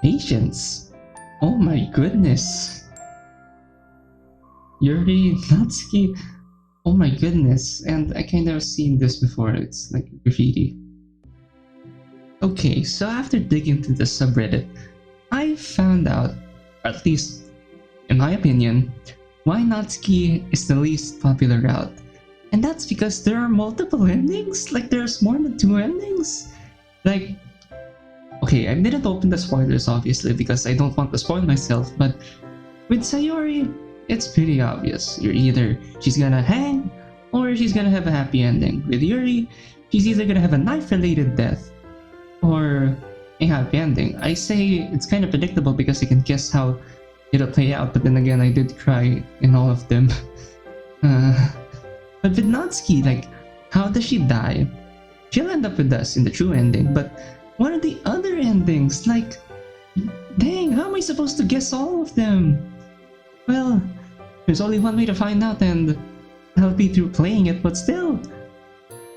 Patience. Oh my goodness. Yuri, Natsuki. Oh my goodness. And I kind of seen this before. It's like graffiti. Okay, so after digging through the subreddit, I found out, at least in my opinion, why Natsuki is the least popular route. And that's because there are multiple endings? Like there's more than 2 endings? Like, okay, I didn't open the spoilers obviously because I don't want to spoil myself, but with Sayori, it's pretty obvious. She's gonna hang, or she's gonna have a happy ending. With Yuri, she's either gonna have a knife-related death, or a happy ending. I say it's kind of predictable because I can guess how it'll play out, but then again, I did cry in all of them. But with Natsuki, like, how does she die? She'll end up with us in the true ending, but what are the other endings? Like, dang, how am I supposed to guess all of them? Well, there's only one way to find out, and that'll be through playing it, but still.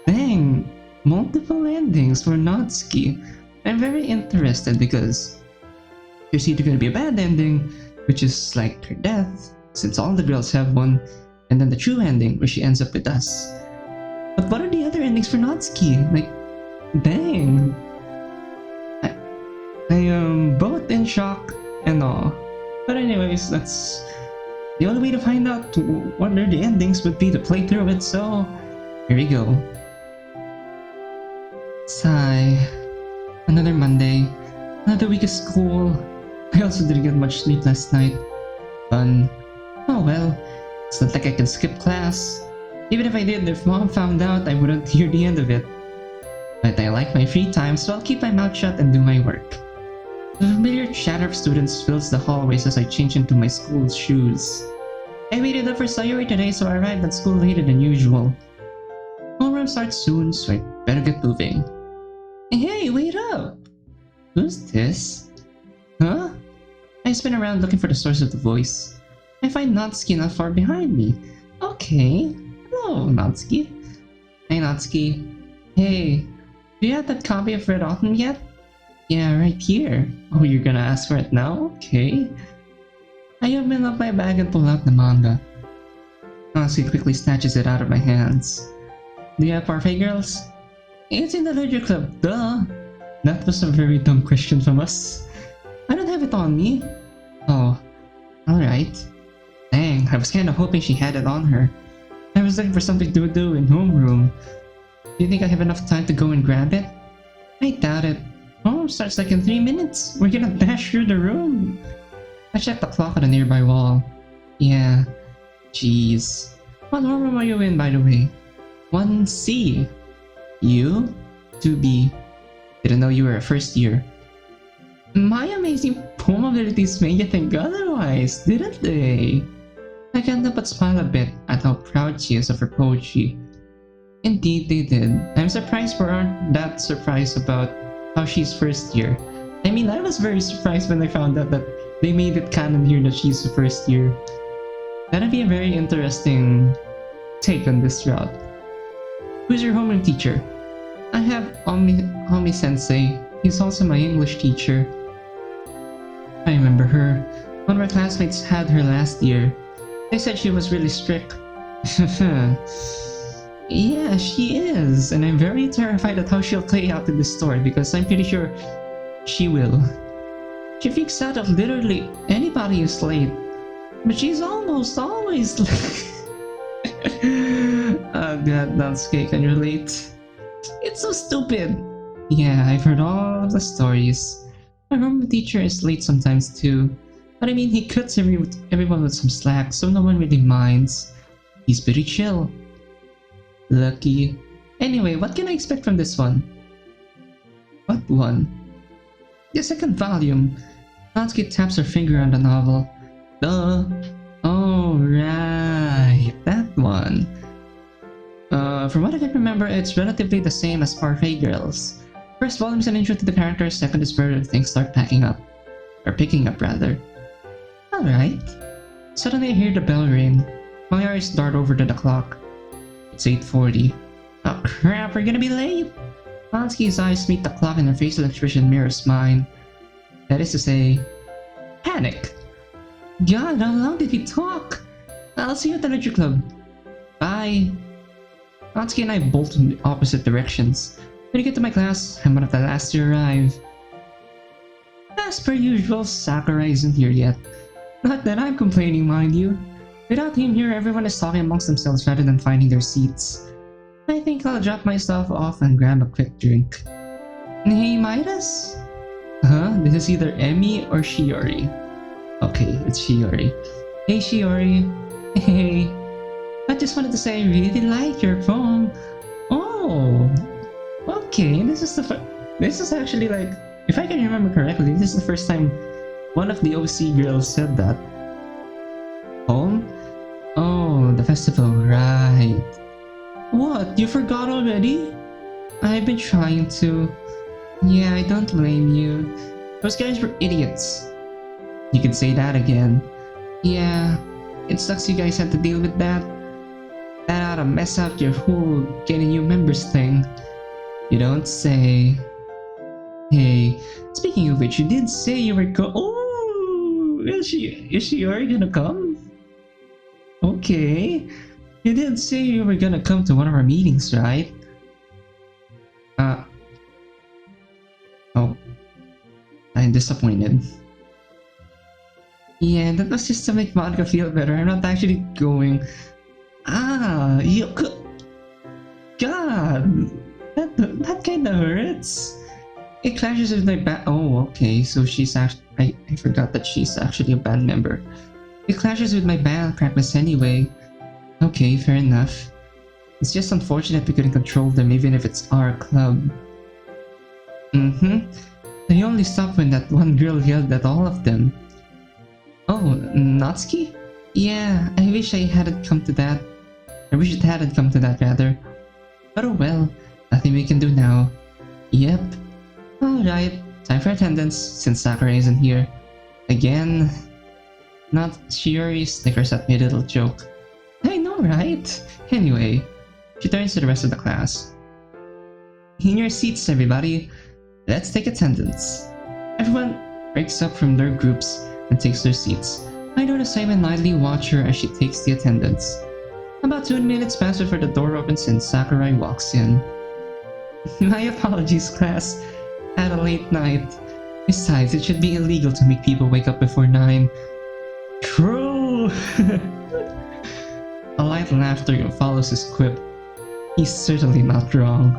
Dang, multiple endings for Natsuki. I'm very interested because there's either gonna be a bad ending, which is like her death, since all the girls have one, and then the true ending where she ends up with us. But what are the other endings for Natsuki? Like, dang. I am both in shock and awe. But anyways, that's the only way to find out what are the endings would be to play through it, so here we go. Sigh. Another Monday. Another week of school. I also didn't get much sleep last night. Fun. Oh well. It's not like I can skip class. Even if I did, if mom found out, I wouldn't hear the end of it. But I like my free time, so I'll keep my mouth shut and do my work. The familiar chatter of students fills the hallways as I change into my school's shoes. I waited up for Sayori today, so I arrived at school later than usual. Homeroom starts soon, so I better get moving. Hey, wait up! Who's this? Huh? I spin around looking for the source of the voice. I find Natsuki not far behind me. Okay. Hello, Natsuki. Hey, Natsuki. Hey, do you have that copy of Red Autumn yet? Yeah, right here. Oh, you're gonna ask for it now? Okay. I open up my bag and pull out the manga. Natsuki quickly snatches it out of my hands. Do you have Parfait Girls? It's in the Ledger Club, duh! That was a very dumb question from us. I don't have it on me. Oh, alright. Dang, I was kinda hoping she had it on her. I was looking for something to do in homeroom. Do you think I have enough time to go and grab it? I doubt it. Homeroom starts like in 3 minutes. We're gonna dash through the room. I checked the clock on a nearby wall. Yeah. Jeez. What homeroom are you in, by the way? 1C. You? 2B. Didn't know you were a first year. My amazing poem abilities made you think otherwise, didn't they? I can't help but smile a bit at how proud she is of her poetry. Indeed, they did. I'm surprised we aren't that surprised about how she's first year. I mean, I was very surprised when I found out that they made it canon here that she's the first year. That'd be a very interesting take on this route. Who's your homeroom teacher? I have Omi Sensei. He's also my English teacher. I remember her. One of our classmates had her last year. They said she was really strict. Yeah, she is, and I'm very terrified at how she'll play out in this story because I'm pretty sure she will. She freaks out if literally anybody is late, but she's almost always late. Oh god, Natsuki, can you relate? It's so stupid! Yeah, I've heard all of the stories. My homeroom teacher is late sometimes too, but I mean he cuts everyone with some slack, so no one really minds. He's pretty chill. Lucky. Anyway, what can I expect from this one? What one? The second volume. Natsuki taps her finger on the novel. Duh. Oh, right. That one. From what I can remember, it's relatively the same as Parfait Girls. First volume is an intro to the characters, second is where things start packing up. Or picking up, rather. Alright. Suddenly I hear the bell ring. My eyes dart over to the clock. It's 8:40. Oh crap, we're gonna be late! Natsuki's eyes meet the clock and her facial expression mirrors mine. That is to say, panic. God, how long did we talk? I'll see you at the literature club. Bye. Natsuki and I bolt in opposite directions. When we get to my class, I'm one of the last to arrive. As per usual, Sakurai isn't here yet. Not that I'm complaining, mind you. Without him here, everyone is talking amongst themselves rather than finding their seats. I think I'll drop myself off and grab a quick drink. Hey, Midas? Huh? This is either Emmy or Shiori. Okay, it's Shiori. Hey, Shiori. Hey. I just wanted to say I really like your poem. Oh. Okay, this is actually like, if I can remember correctly, this is the first time one of the OC girls said that. Poem? Oh, the festival, right. What? You forgot already? I've been trying to. Yeah, I don't blame you. Those guys were idiots. You could say that again. Yeah, it sucks you guys had to deal with that. That ought to mess up your whole getting new members thing. You don't say. Hey, speaking of which, you did say you were Oh, is she already gonna come? Okay. You did say you were gonna come to one of our meetings, right? Oh. I'm disappointed. Yeah, that was just to make Vodka feel better. I'm not actually going. You could. God! That kinda hurts. It clashes with my band. Oh, okay. So she's actually. I forgot that she's actually a band member. It clashes with my band practice anyway. Okay, fair enough. It's just unfortunate we couldn't control them even if it's our club. They only stopped when that one girl yelled at all of them. Oh, Natsuki? Yeah, I wish I hadn't come to that. I wish it hadn't come to that, rather. But oh well, nothing we can do now. Yep. Alright, time for attendance, since Sakurai isn't here. Again. Not Shiori snickers at my little joke. I know, right? Anyway, she turns to the rest of the class. In your seats, everybody. Let's take attendance. Everyone breaks up from their groups and takes their seats. I notice Simon idly watch her as she takes the attendance. About 2 minutes pass before the door opens and Sakurai walks in. My apologies, class. Had a late night. Besides, it should be illegal to make people wake up before 9. True! A light laughter follows his quip. He's certainly not wrong.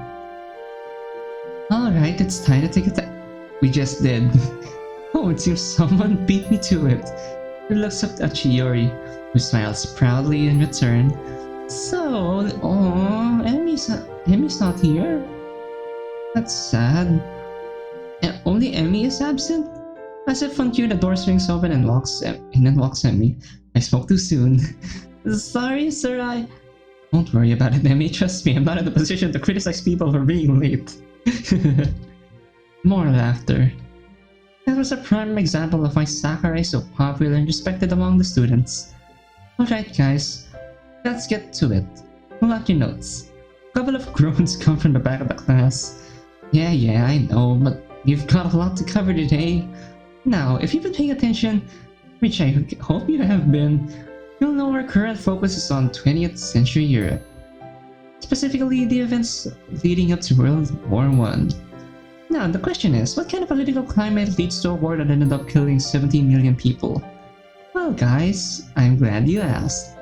Alright, it's time to take We just did. Oh, it seems someone beat me to it. He looks up at Chiori, who smiles proudly in return. So, Emmy's not here? That's sad. Only Emmy is absent? As if on cue, the door swings open and walks Emmy. I spoke too soon. Sorry, sir, Don't worry about it, Emmy. Trust me, I'm not in the position to criticize people for being late. More laughter. That was a prime example of why Sakurai is so popular and respected among the students. Alright guys, let's get to it. Pull out your notes. A couple of groans come from the back of the class. Yeah, I know, but you've got a lot to cover today. Now, if you've been paying attention, which I hope you have been, you'll know our current focus is on 20th century Europe. Specifically, the events leading up to World War I. Now, the question is, what kind of political climate leads to a war that ended up killing 17 million people? Well guys, I'm glad you asked.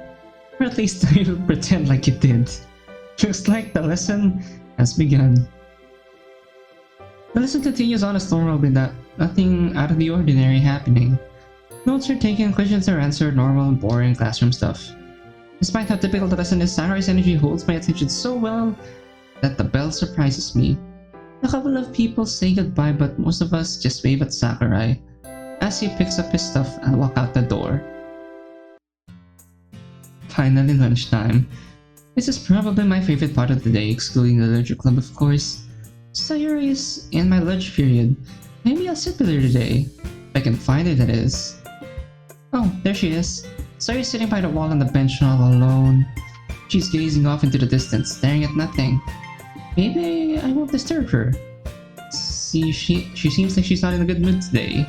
Or at least I will pretend like it did. Looks like the lesson has begun. The lesson continues on as normal with nothing out of the ordinary happening. Notes are taken, questions are answered, normal, boring classroom stuff. Despite how typical the lesson is, Sakurai's energy holds my attention so well that the bell surprises me. A couple of people say goodbye, but most of us just wave at Sakurai as he picks up his stuff and walks out the door. Finally lunchtime. This is probably my favorite part of the day, excluding the literature club of course. Sayuri is in my lunch period. Maybe I'll sit with her today. If I can find her, that is. Oh, there she is. Sayuri's sitting by the wall on the bench all alone. She's gazing off into the distance, staring at nothing. Maybe I won't disturb her. See, she seems like she's not in a good mood today.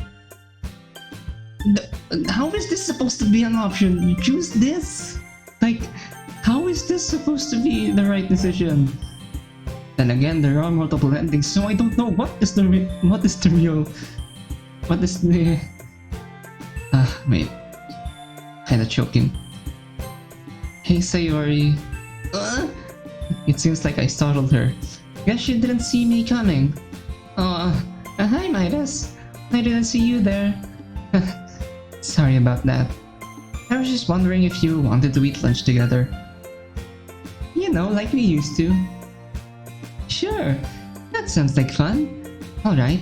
How is this supposed to be an option? You choose this? Like, how is this supposed to be the right decision? Then again, there are multiple endings, so I don't know what is the real. Wait. Kinda choking. Hey, Sayori. It seems like I startled her. Guess she didn't see me coming. Hi, Midas. I didn't see you there. Sorry about that. I was just wondering if you wanted to eat lunch together. You know, like we used to. Sure, that sounds like fun. Alright,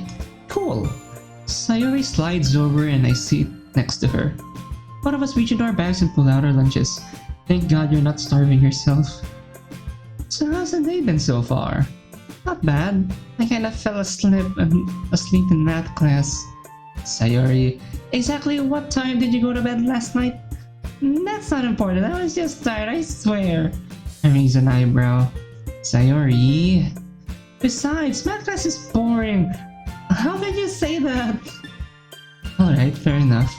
cool. Sayori slides over and I sit next to her. Both of us reach into our bags and pull out our lunches. Thank God you're not starving yourself. So how's the day been so far? Not bad. I kinda fell asleep in math class. Sayori, exactly what time did you go to bed last night? That's not important. I was just tired, I swear. I raise an eyebrow. Sayori. Besides, math class is boring. How could you say that? Alright, fair enough.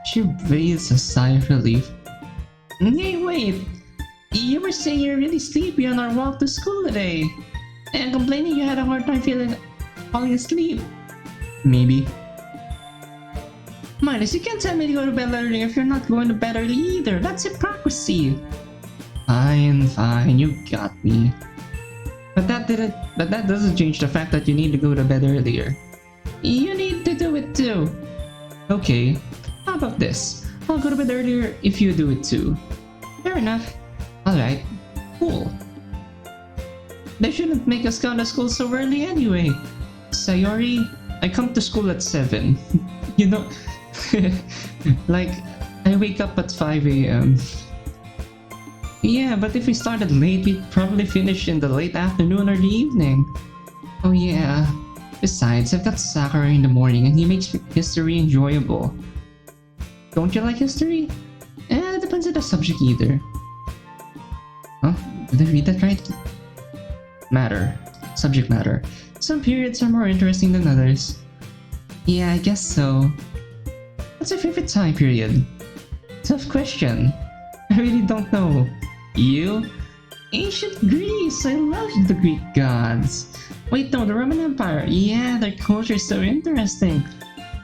She breathes a sigh of relief. Hey, wait. You were saying you're really sleepy on our walk to school today. And complaining you had a hard time falling asleep. Maybe. Midas, you can't tell me to go to bed early if you're not going to bed early either. That's hypocrisy. Fine, you got me. But that doesn't change the fact that you need to go to bed earlier. You need to do it too. Okay, how about this? I'll go to bed earlier if you do it too. Fair enough. Alright, cool. They shouldn't make us go to school so early anyway. Sayori, I come to school at 7. You know, like, I wake up at 5 a.m. Yeah, but if we started late, we'd probably finish in the late afternoon or the evening. Oh yeah. Besides, I've got soccer in the morning and he makes history enjoyable. Don't you like history? It depends on the subject either. Huh? Did I read that right? Matter. Subject matter. Some periods are more interesting than others. Yeah, I guess so. What's your favorite time period? Tough question. I really don't know. You? Ancient Greece! I love the Greek gods! Wait, no, the Roman Empire. Yeah, their culture is so interesting.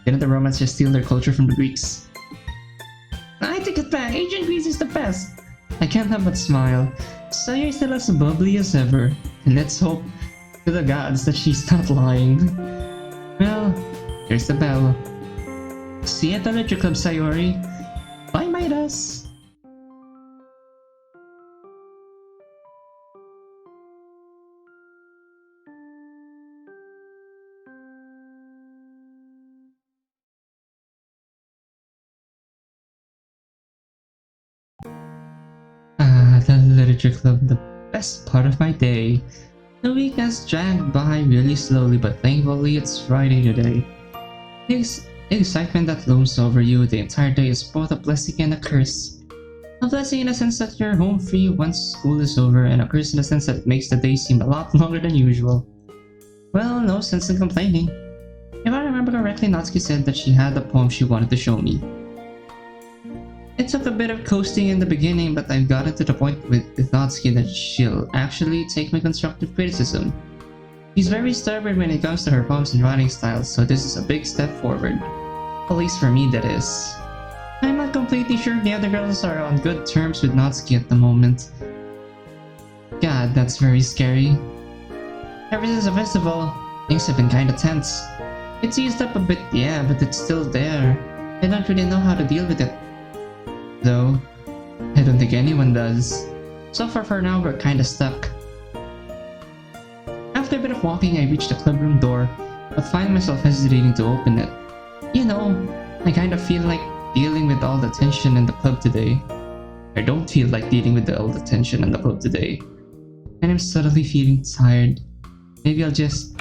Didn't the Romans just steal their culture from the Greeks? I take it back. Ancient Greece is the best. I can't help but smile. Saya is still as bubbly as ever. And let's hope to the gods that she's not lying. Well, here's the bell. See you at the Literature Club, Sayori. Bye, Midas. The Literature Club, the best part of my day. The week has dragged by really slowly, but thankfully it's Friday today. The excitement that looms over you the entire day is both a blessing and a curse. A blessing in the sense that you're home free once school is over, and a curse in the sense that it makes the day seem a lot longer than usual. Well, no sense in complaining. If I remember correctly, Natsuki said that she had a poem she wanted to show me. It took a bit of coasting in the beginning, but I've gotten to the point with Natsuki that she'll actually take my constructive criticism. She's very stubborn when it comes to her poems and writing styles, so this is a big step forward. At least for me, that is. I'm not completely sure the other girls are on good terms with Natsuki at the moment. God, that's very scary. Ever since the festival, things have been kinda tense. It's eased up a bit, yeah, but it's still there. I don't really know how to deal with it. Though, I don't think anyone does. So far for now, we're kinda stuck. After a bit of walking, I reach the clubroom door, but find myself hesitating to open it. You know, I kinda feel like dealing with all the tension in the club today. I don't feel like dealing with all the tension in the club today. And I'm suddenly feeling tired. Maybe I'll just...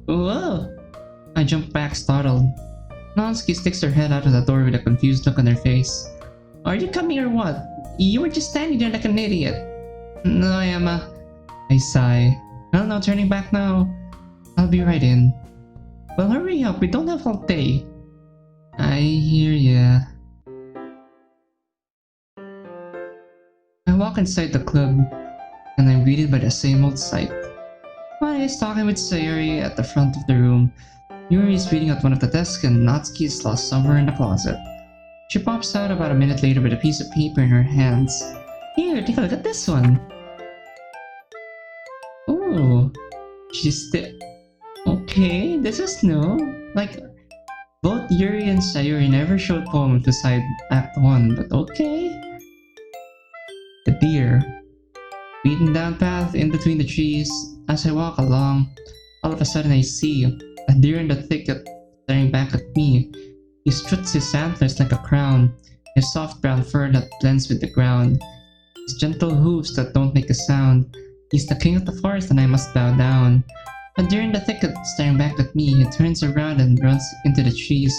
Whoa! I jump back, startled. Natsuki sticks her head out of the door with a confused look on her face. Are you coming or what? You were just standing there like an idiot. No, I am I sigh. Well, no turning back now. I'll be right in. Well, hurry up, we don't have all day. I hear ya. I walk inside the club, and I'm greeted by the same old sight. Maya is talking with Sayuri at the front of the room. Yuri is reading at one of the desks, and Natsuki is lost somewhere in the closet. She pops out about a minute later with a piece of paper in her hands. Here, take a look at this one. Oh, she's still... Okay, this is new. Like, both Yuri and Sayuri never showed poems beside Act 1, but okay. The deer. Beaten down path in between the trees. As I walk along, all of a sudden I see a deer in the thicket staring back at me. He struts his antlers like a crown, his soft brown fur that blends with the ground, his gentle hooves that don't make a sound. He's the king of the forest and I must bow down. A deer in the thicket staring back at me, he turns around and runs into the trees.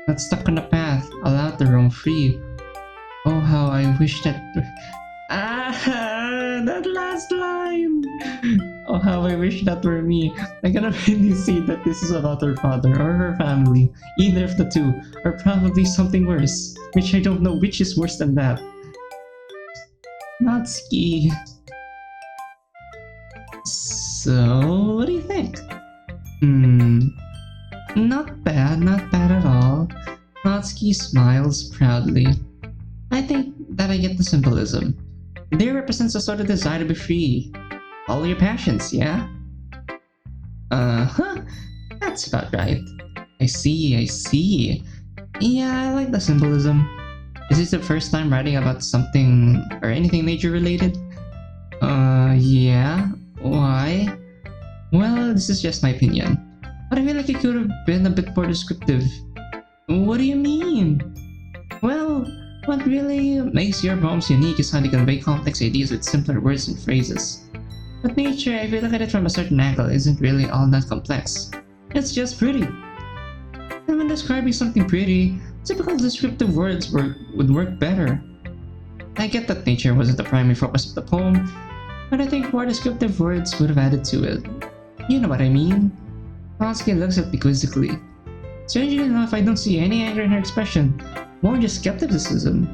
Not stuck on the path, allowed to roam free. Oh, how I wish that... that last line! Oh, how I wish that were me. I can already see that this is about her father or her family. Either of the two, or probably something worse, which I don't know which is worse than that. Natsuki. So, what do you think? Not bad at all. Natsuki smiles proudly. I think that I get the symbolism. The deer represents a sort of desire to be free. Follow your passions, yeah? Uh-huh. That's about right. I see. Yeah, I like the symbolism. Is this the first time writing about something or anything nature related? Yeah. Why? Well, this is just my opinion. But I feel like it could have been a bit more descriptive. What do you mean? Well, what really makes your poems unique is how they convey complex ideas with simpler words and phrases. But nature, if you look at it from a certain angle, isn't really all that complex. It's just pretty. And when describing something pretty, typical descriptive words would work better. I get that nature wasn't the primary focus of the poem, but I think more descriptive words would have added to it. You know what I mean? Natsuki looks at me quizzically. Strangely enough, I don't see any anger in her expression, more just skepticism.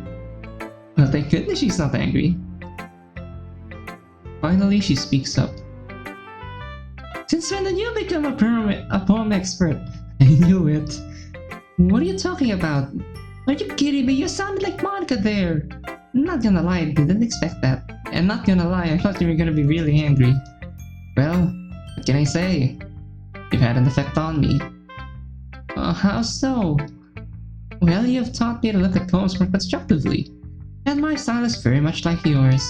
Well, thank goodness she's not angry. Finally, she speaks up. Since when did you become a poem expert? I knew it. What are you talking about? Are you kidding me? You sounded like Monica there. Not gonna lie, I didn't expect that. And not gonna lie, I thought you were gonna be really angry. Well, what can I say? You've had an effect on me. How so? Well, you have taught me to look at poems more constructively. And my style is very much like yours.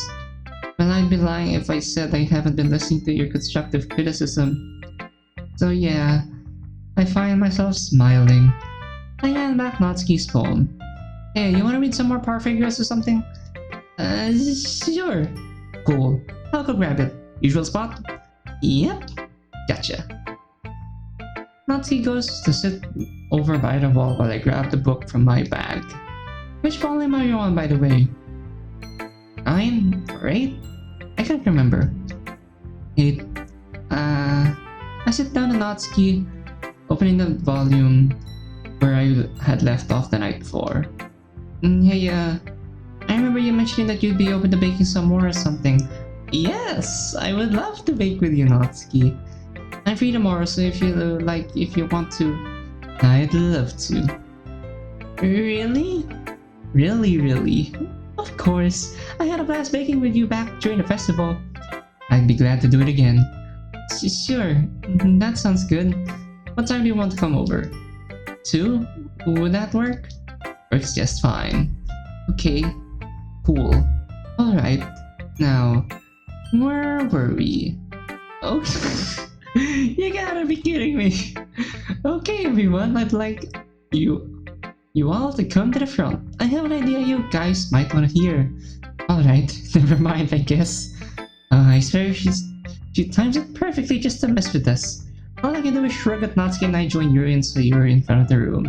Well, I'd be lying if I said I haven't been listening to your constructive criticism. So yeah, I find myself smiling. I hand back Natsuki's poem. Hey, you wanna read some more power figures or something? Sure. Cool. I'll go grab it. Usual spot? Yep. Gotcha. Natsuki goes to sit over by the wall while I grab the book from my bag. Which volume are you on, by the way? 9 or 8? I can't remember. 8. I sit down to Natsuki, opening the volume where I had left off the night before. Hey, I remember you mentioning that you'd be open to baking some more or something. Yes, I would love to bake with you, Natsuki. I'm free tomorrow, so if you want to, I'd love to. Really? Really? Of course. I had a blast baking with you back during the festival. I'd be glad to do it again. Sure, that sounds good. What time do you want to come over? 2? Would that work? Works just fine. Okay, cool. Alright, now, where were we? Oh, you gotta be kidding me. Okay, everyone, I'd like you all to come to the front. I have an idea you guys might want to hear. Alright, never mind, I guess. I swear she times it perfectly just to mess with us. All I can do is shrug at Natsuki and I join Yuri and Sayuri in front of the room.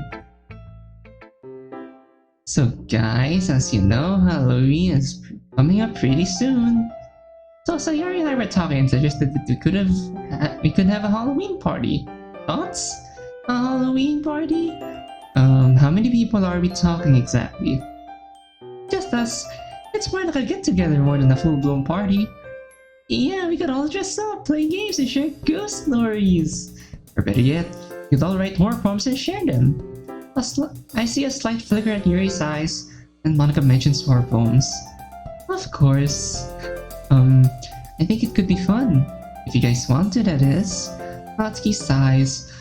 So guys, as you know, Halloween is coming up pretty soon. So Sayuri and I were talking and suggested that we could have a Halloween party. Thoughts? A Halloween party? how many people are we talking exactly? Just us. It's more like a get-together more than a full-blown party. Yeah, we could all dress up, play games, and share ghost stories. Or better yet, we could all write horror poems and share them. I see a slight flicker at Yuri's eyes, and Monica mentions horror poems. Of course. I think it could be fun. If you guys want to, that is. Natsuki sighs.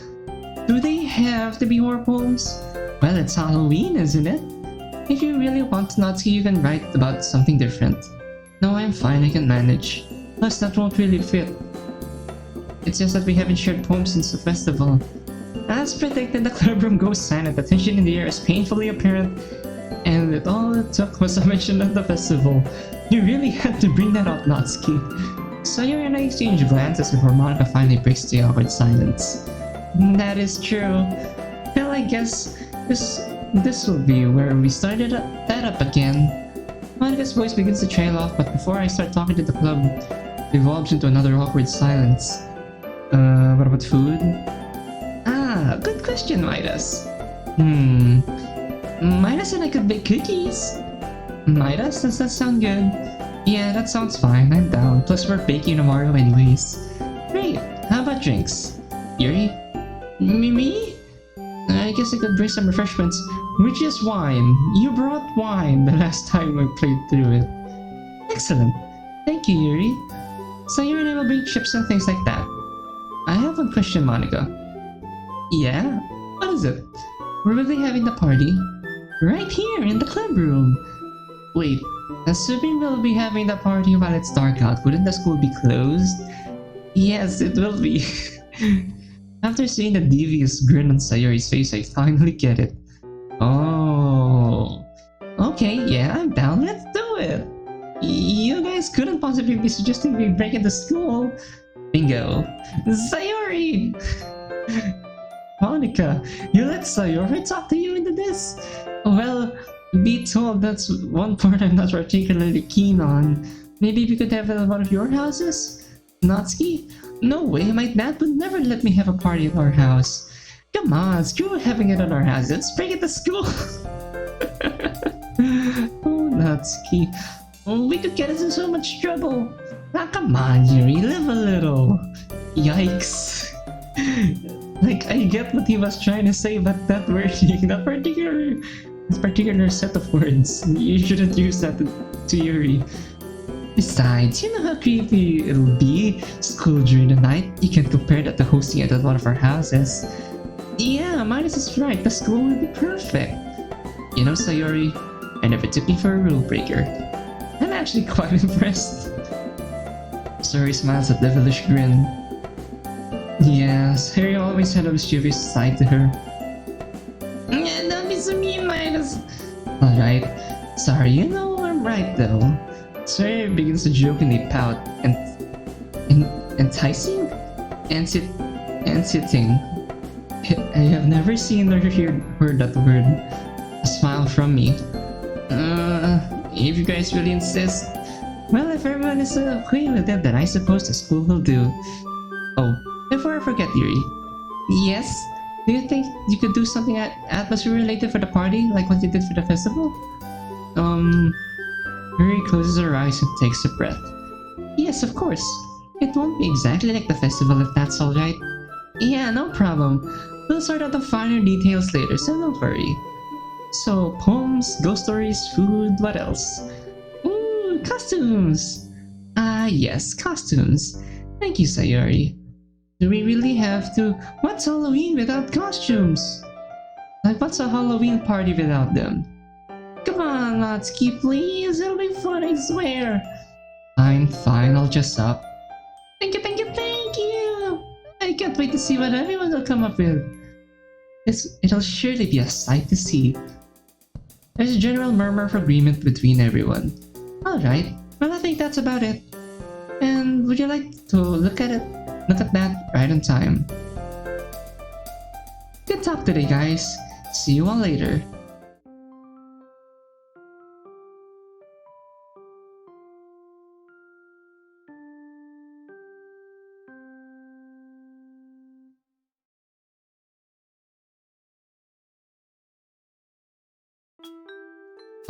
Do they have to be horror poems? Well, it's Halloween, isn't it? If you really want Natsuki, you can write about something different. No, I'm fine, I can manage. Plus, that won't really fit. It's just that we haven't shared poems since the festival. As predicted, the clubroom goes silent. The tension in the air is painfully apparent, and all it took was a mention of the festival. You really had to bring that up, Natsuki. Sayori and I exchange glances before Monica finally breaks the awkward silence. That is true. Well, I guess this will be where we started that up again. Monica's voice begins to trail off, but before I start talking to the club, it evolves into another awkward silence. What about food? Ah, good question, Midas. Midas and I could bake cookies. Midas, does that sound good? Yeah, that sounds fine, I'm down. Plus we're baking tomorrow anyways. Great, how about drinks? Yuri? Me? I guess I could bring some refreshments. Which is wine. You brought wine the last time I played through it. Excellent. Thank you, Yuri. Sayori and I will bring chips and things like that. I have one question, Monica. Yeah? What is it? Where will they having the party? Right here, in the club room. Wait, assuming we'll be having the party while it's dark out, wouldn't the school be closed? Yes, it will be. After seeing the devious grin on Sayori's face, I finally get it. Oh. Okay, yeah, I'm down. Let's do it. You guys couldn't possibly be suggesting we break into school. Bingo. Sayori! Monica, you let Sayori talk to you into this? Well, be told that's one part I'm not particularly keen on. Maybe we could have it at one of your houses? Natsuki? No way, my dad would never let me have a party at our house. Come on, screw having it at our house. Let's break it to school. Oh, Natsuki. Oh, we could get us in so much trouble. Ah, come on, Yuri, live a little. Yikes. Like, I get what he was trying to say, but that wording, that particular set of words, you shouldn't use that to Yuri. Besides, you know how creepy it'll be? School during the night? You can compare that to hosting it at one of our houses. Yeah, Midas is right, the school will be perfect. You know, Sayori, I never took you for a rule breaker. I'm actually quite impressed. Sayori smiles a devilish grin. Yeah, Sayori always had a mischievous side to her. Yeah, don't be so mean, Midas. Alright, sorry, you know I'm right though. Sayori begins to jokingly pout and enticing? Enciting. I have never seen or heard that word. A smile from me. If you guys really insist. Well, if everyone is okay with it, then I suppose the school will do. Oh, before I forget, Yuri. Yes? Do you think you could do something atmosphere related for the party, like what you did for the festival? Yuri closes her eyes and takes a breath. Yes, of course. It won't be exactly like the festival if that's alright. Yeah, no problem. We'll sort out the finer details later, so don't worry. So, poems, ghost stories, food, what else? Ooh, costumes! Ah, yes, costumes. Thank you, Sayori. Do we really have to? What's Halloween without costumes? Like, what's a Halloween party without them? Come on, Natsuki, please. It'll be fun, I swear. Fine, I'll dress up. Thank you! I can't wait to see what everyone will come up with. It'll surely be a sight to see. There's a general murmur of agreement between everyone. Alright, well I think that's about it. And would you like to look at that right on time? Good talk today, guys. See you all later.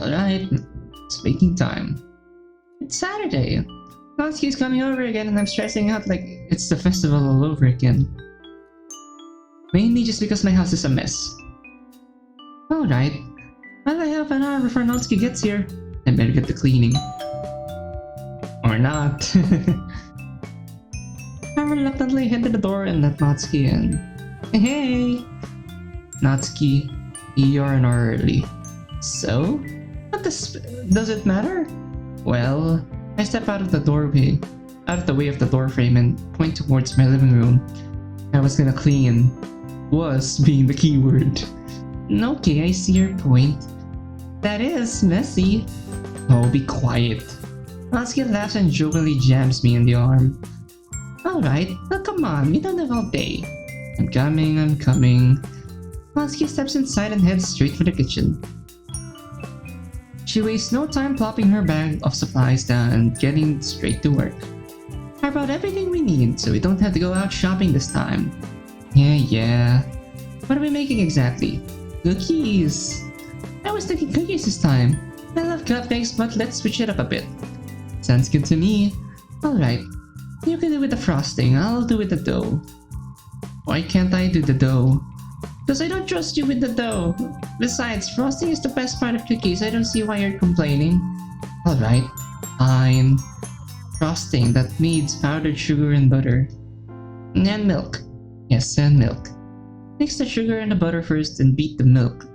Alright, it's baking time. It's Saturday. Natsuki's coming over again and I'm stressing out like it's the festival all over again. Mainly just because my house is a mess. Alright. Well, I have an hour before Natsuki gets here. I better get the cleaning. Or not. I reluctantly head to the door and let Natsuki in. Hey! Natsuki, you're an hour early. So? What does it matter? Well, I step out of the way of the door frame and point towards my living room. I was gonna clean. Was being the key word. Okay, I see your point. That is messy. Oh, be quiet. Natsuki laughs and jokingly jams me in the arm. Alright, well come on, we don't have all day. I'm coming. Natsuki steps inside and heads straight for the kitchen. She wastes no time plopping her bag of supplies down and getting straight to work. I brought everything we need, so we don't have to go out shopping this time. Yeah. What are we making exactly? Cookies! I was thinking cookies this time. I love cupcakes, but let's switch it up a bit. Sounds good to me. Alright, you can do with the frosting, I'll do with the dough. Why can't I do the dough? Because I don't trust you with the dough. Besides, frosting is the best part of cookies, I don't see why you're complaining. Alright, fine. Frosting that needs powdered sugar and butter. And milk. Yes, and milk. Mix the sugar and the butter first and beat the milk.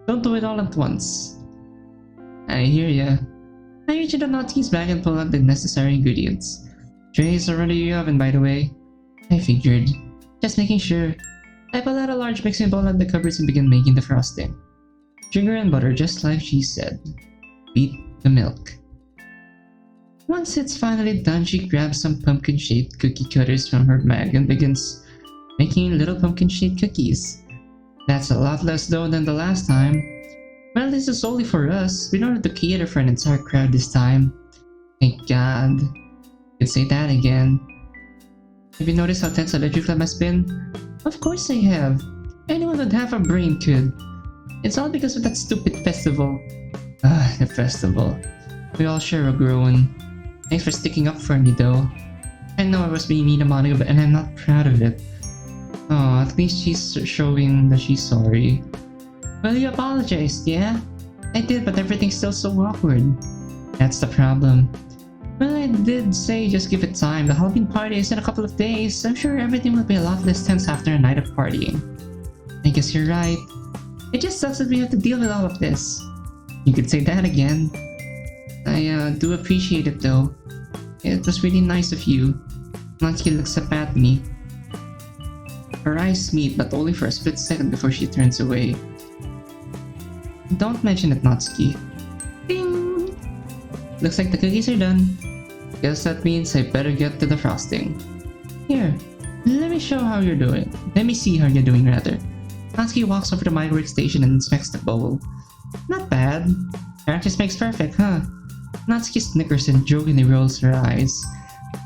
Don't do it all at once. I hear ya. I reach into Natsuki's bag and pull out the necessary ingredients. Tray's already in the oven, by the way. I figured. Just making sure. I pull out a large mixing bowl out the cupboards and begin making the frosting. Sugar and butter, just like she said. Beat the milk. Once it's finally done, she grabs some pumpkin-shaped cookie cutters from her bag and begins making little pumpkin-shaped cookies. That's a lot less dough than the last time. Well, this is only for us. We don't have to cater for an entire crowd this time. Thank God. Could say that again. Have you noticed how tense the Electric Club has been? Of course I have. Anyone with half a brain could. It's all because of that stupid festival. The festival. We all share a groan. Thanks for sticking up for me though. I know I was being mean to Monica, and I'm not proud of it. Oh, at least she's showing that she's sorry. Well, you apologized, yeah? I did, but everything's still so awkward. That's the problem. Well, I did say just give it time. The Halloween party is in a couple of days. I'm sure everything will be a lot less tense after a night of partying. I guess you're right. It just sucks that we have to deal with all of this. You could say that again. I do appreciate it though. It was really nice of you. Natsuki looks up at me. Her eyes meet, but only for a split second before she turns away. Don't mention it, Natsuki. Ding! Looks like the cookies are done. Guess that means I better get to the frosting. Here, let me show how you're doing. Let me see how you're doing rather. Natsuki walks over to my workstation and inspects the bowl. Not bad. Practice makes perfect, huh? Natsuki snickers and jokingly rolls her eyes.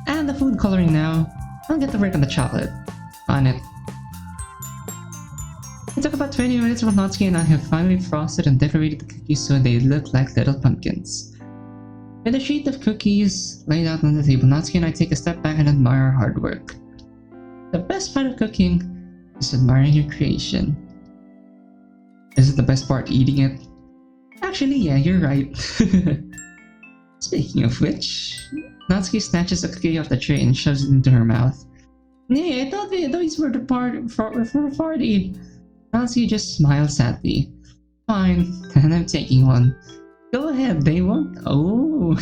And the food coloring now. I'll get to work on the chocolate. On it. It took about 20 minutes for Natsuki and I have finally frosted and decorated the cookies so they look like little pumpkins. With a sheet of cookies laid out on the table, Natsuki and I take a step back and admire our hard work. The best part of cooking is admiring your creation. Is it the best part eating it? Actually, yeah, you're right. Speaking of which, Natsuki snatches a cookie off the tray and shoves it into her mouth. Hey, I thought these were the party. Natsuki just smiles sadly. Fine, and I'm taking one. Go ahead, they won't. Oh,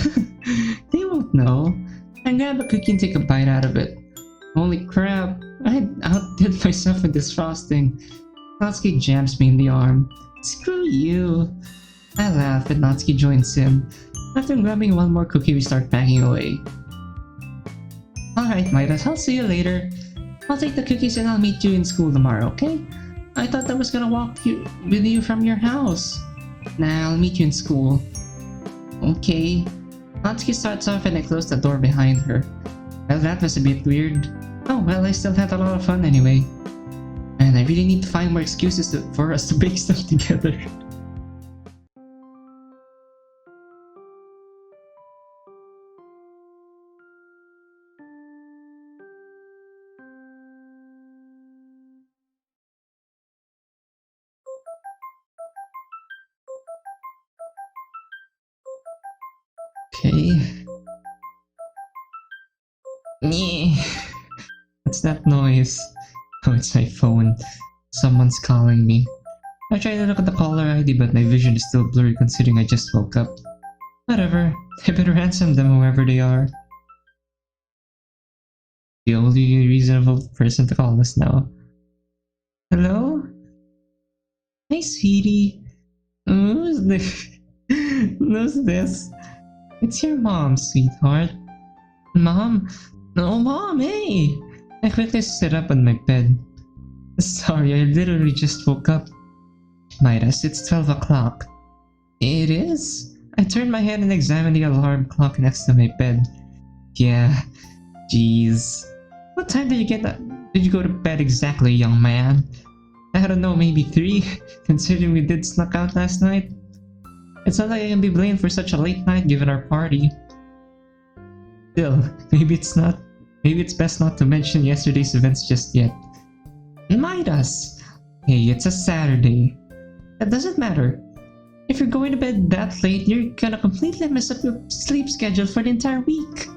they won't know. I grab a cookie and take a bite out of it. Holy crap, I outdid myself with this frosting. Natsuki jams me in the arm. Screw you. I laugh, but Natsuki joins him. After grabbing one more cookie, we start backing away. Alright, Midas, I'll see you later. I'll take the cookies and I'll meet you in school tomorrow, okay? I thought I was gonna walk with you from your house. Nah, I'll meet you in school. Okay. Natsuki starts off and I close the door behind her. Well, that was a bit weird. Oh well, I still had a lot of fun anyway. And I really need to find more excuses for us to bake stuff together. Okay. Nyeh. What's that noise? Oh, it's my phone. Someone's calling me. I tried to look at the caller ID, but my vision is still blurry considering I just woke up. Whatever. I better ransom them whoever they are. The only reasonable person to call us now. Hello? Hey, sweetie. Who's this? Who's this? It's your mom, sweetheart. Mom? No, Mom, hey! I quickly sit up on my bed. Sorry, I literally just woke up. Midas, it's 12 o'clock. It is? I turned my head and examined the alarm clock next to my bed. Yeah, jeez. What time did you go to bed exactly, young man? I don't know, maybe 3, considering we did snuck out last night. It's not like I can be blamed for such a late night given our party. Still, maybe it's best not to mention yesterday's events just yet. Midas! Hey, it's a Saturday. That doesn't matter. If you're going to bed that late, you're gonna completely mess up your sleep schedule for the entire week.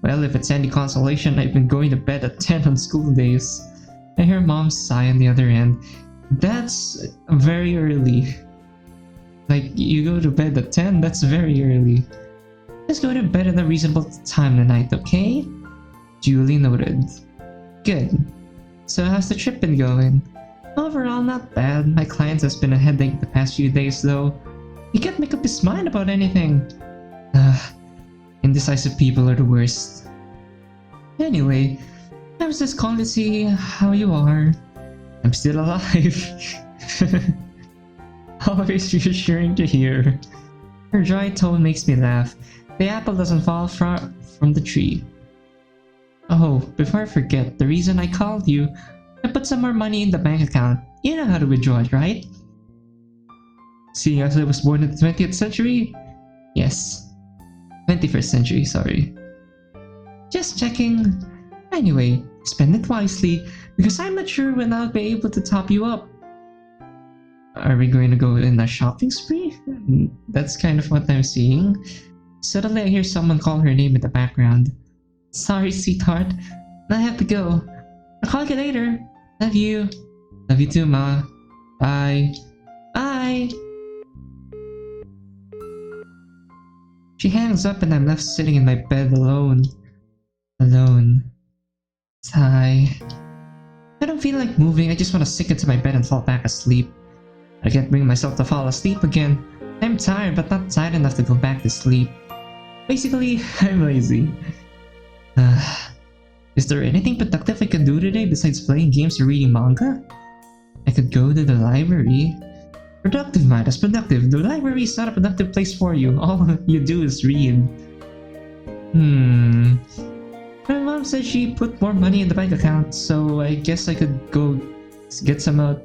Well, if it's any consolation, I've been going to bed at 10 on school days. I hear Mom's sigh on the other end. That's very early. Like, you go to bed at 10? That's very early. Just go to bed at a reasonable time tonight, okay? Duly noted. Good. So how's the trip been going? Overall, not bad. My client has been a headache the past few days, though. He can't make up his mind about anything. Indecisive people are the worst. Anyway, I was just calling to see how you are. I'm still alive. Always reassuring to hear. Her dry tone makes me laugh. The apple doesn't fall from the tree. Oh, before I forget, the reason I called you, I put some more money in the bank account. You know how to withdraw it, right? Seeing as I was born in the 20th century? Yes. 21st century, sorry. Just checking. Anyway, spend it wisely, because I'm not sure when I'll be able to top you up. Are we going to go in a shopping spree? That's kind of what I'm seeing. Suddenly I hear someone call her name in the background. Sorry, sweetheart. I have to go. I'll call you later. Love you. Love you too, Ma. Bye. Bye. She hangs up and I'm left sitting in my bed alone. Alone. Sigh. I don't feel like moving. I just want to sink into my bed and fall back asleep. I can't bring myself to fall asleep again. I'm tired, but not tired enough to go back to sleep. Basically, I'm lazy. Is there anything productive I can do today besides playing games or reading manga? I could go to the library. Productive, Midas, productive. The library is not a productive place for you. All you do is read. My mom said she put more money in the bank account, so I guess I could go get some out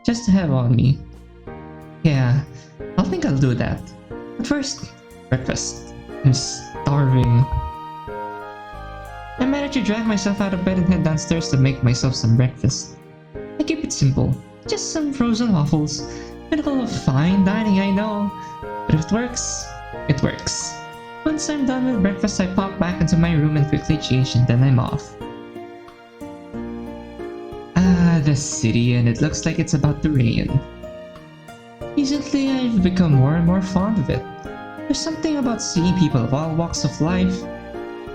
just to have on me. Yeah, I think I'll do that. But first, breakfast. I'm starving. I managed to drag myself out of bed and head downstairs to make myself some breakfast. I keep it simple. Just some frozen waffles. Pinnacle of fine dining, I know. But if it works, it works. Once I'm done with breakfast, I pop back into my room and quickly change and then I'm off. The city, and it looks like it's about to rain. Recently, I've become more and more fond of it. There's something about seeing people of all walks of life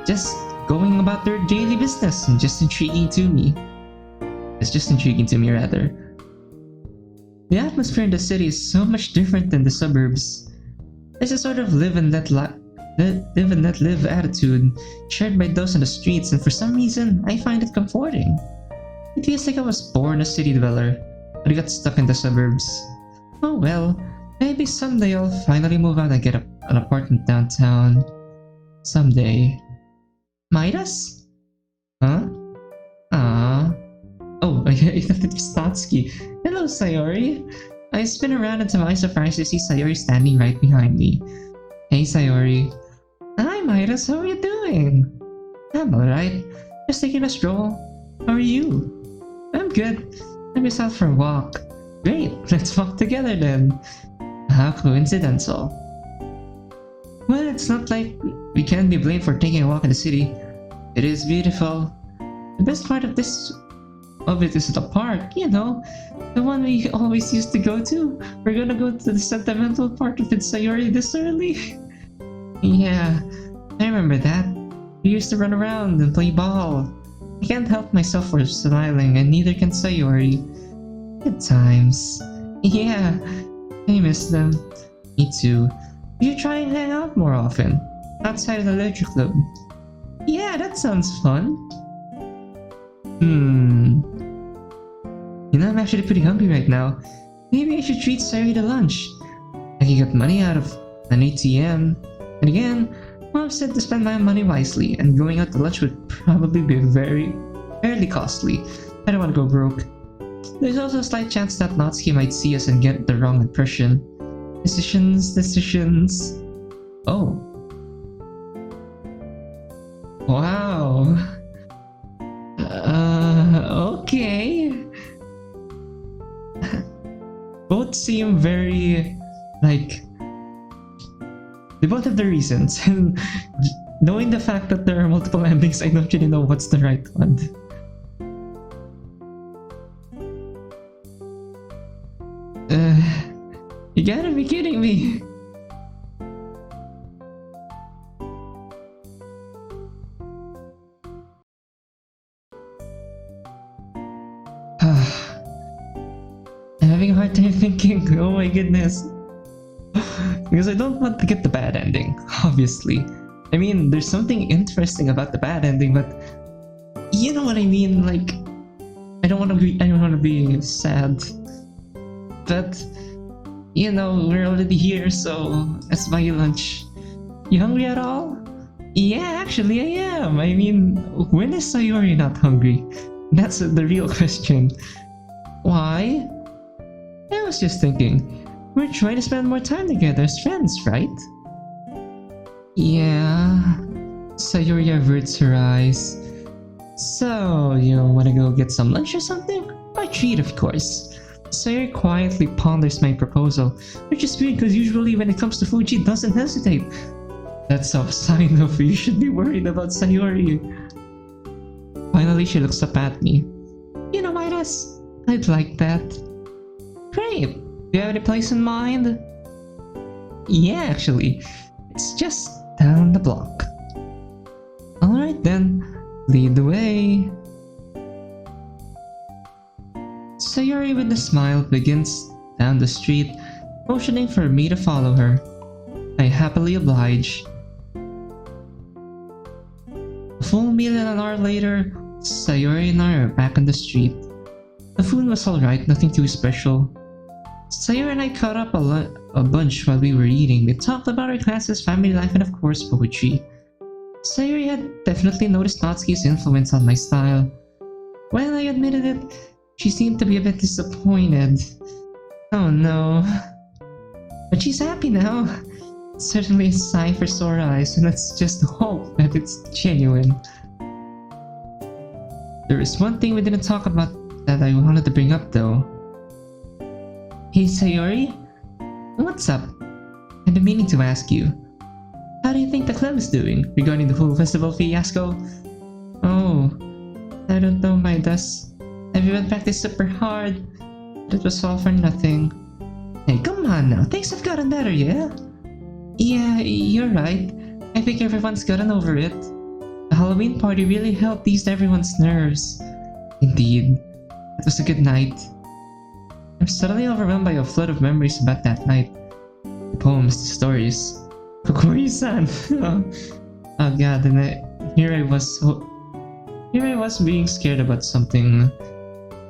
just going about their daily business and just intriguing to me. It's just intriguing to me, rather. The atmosphere in the city is so much different than the suburbs. There's a sort of live and let live attitude shared by those on the streets, and for some reason, I find it comforting. It feels like I was born a city dweller, but I got stuck in the suburbs. Oh well, maybe someday I'll finally move out and get an apartment downtown. Someday. Midas? Huh? Oh, I thought it was Natsuki. Hello, Sayori. I spin around and to my surprise I see Sayori standing right behind me. Hey, Sayori. Hi, Midas. How are you doing? I'm alright. Just taking a stroll. How are you? I'm good. I'm just out for a walk. Great. Let's walk together then. How coincidental. Well, it's not like we can be blamed for taking a walk in the city. It is beautiful. The best part of it is the park, you know, the one we always used to go to. We're gonna go to the sentimental part of it, Sayori, this early. Yeah, I remember that. We used to run around and play ball. I can't help myself for smiling, and neither can Sayori. Good times. Yeah, I miss them. Me too. We should try and hang out more often, outside of the Literature Club. Yeah, that sounds fun. You know, I'm actually pretty hungry right now. Maybe I should treat Sayori to lunch. I can get money out of an ATM. And again, Mom said to spend my money wisely, and going out to lunch would probably be fairly costly. I don't want to go broke. There's also a slight chance that Natsuki might see us and get the wrong impression. Decisions. Oh. Wow. Okay. Both seem very, like, they both have their reasons, and knowing the fact that there are multiple endings, I don't really know what's the right one. You gotta be kidding me! I'm having a hard time thinking, oh my goodness. Because I don't want to get the bad ending, obviously. I mean, there's something interesting about the bad ending, but you know what I mean, like, I don't want to be sad. But, you know, we're already here, so let's buy you lunch. You hungry at all? Yeah, actually I am. I mean, when is Sayori not hungry? That's the real question. Why? I was just thinking, we're trying to spend more time together as friends, right? Yeah. Sayori averts her eyes. So, you wanna go get some lunch or something? My treat, of course. Sayori quietly ponders my proposal, which is weird because usually when it comes to food, she doesn't hesitate. That's a sign of you should be worried about Sayori. Finally, she looks up at me. You know, Midas, I'd like that. Great! Do you have any place in mind? Yeah, actually. It's just down the block. Alright then, lead the way. Sayori with a smile begins down the street, motioning for me to follow her. I happily oblige. A full meal and an hour later, Sayori and I are back on the street. The food was alright, nothing too special. Sayori and I caught up a bunch while we were eating. We talked about our classes, family life, and of course poetry. Sayori had definitely noticed Natsuki's influence on my style. When I admitted it, she seemed to be a bit disappointed. Oh no. But she's happy now. It's certainly a sign for sore eyes, and let's just hope that it's genuine. There is one thing we didn't talk about that I wanted to bring up though. Hey Sayori? What's up? I've been meaning to ask you. How do you think the club is doing regarding the whole festival fiasco? Oh, I don't know, Midas. Everyone practiced super hard, but it was all for nothing. Hey, come on now, things have gotten better, yeah? Yeah, you're right. I think everyone's gotten over it. The Halloween party really helped ease everyone's nerves. Indeed, it was a good night. I'm suddenly overwhelmed by a flood of memories about that night. The poems, the stories. Kokori-san! Oh god, and here I was being scared about something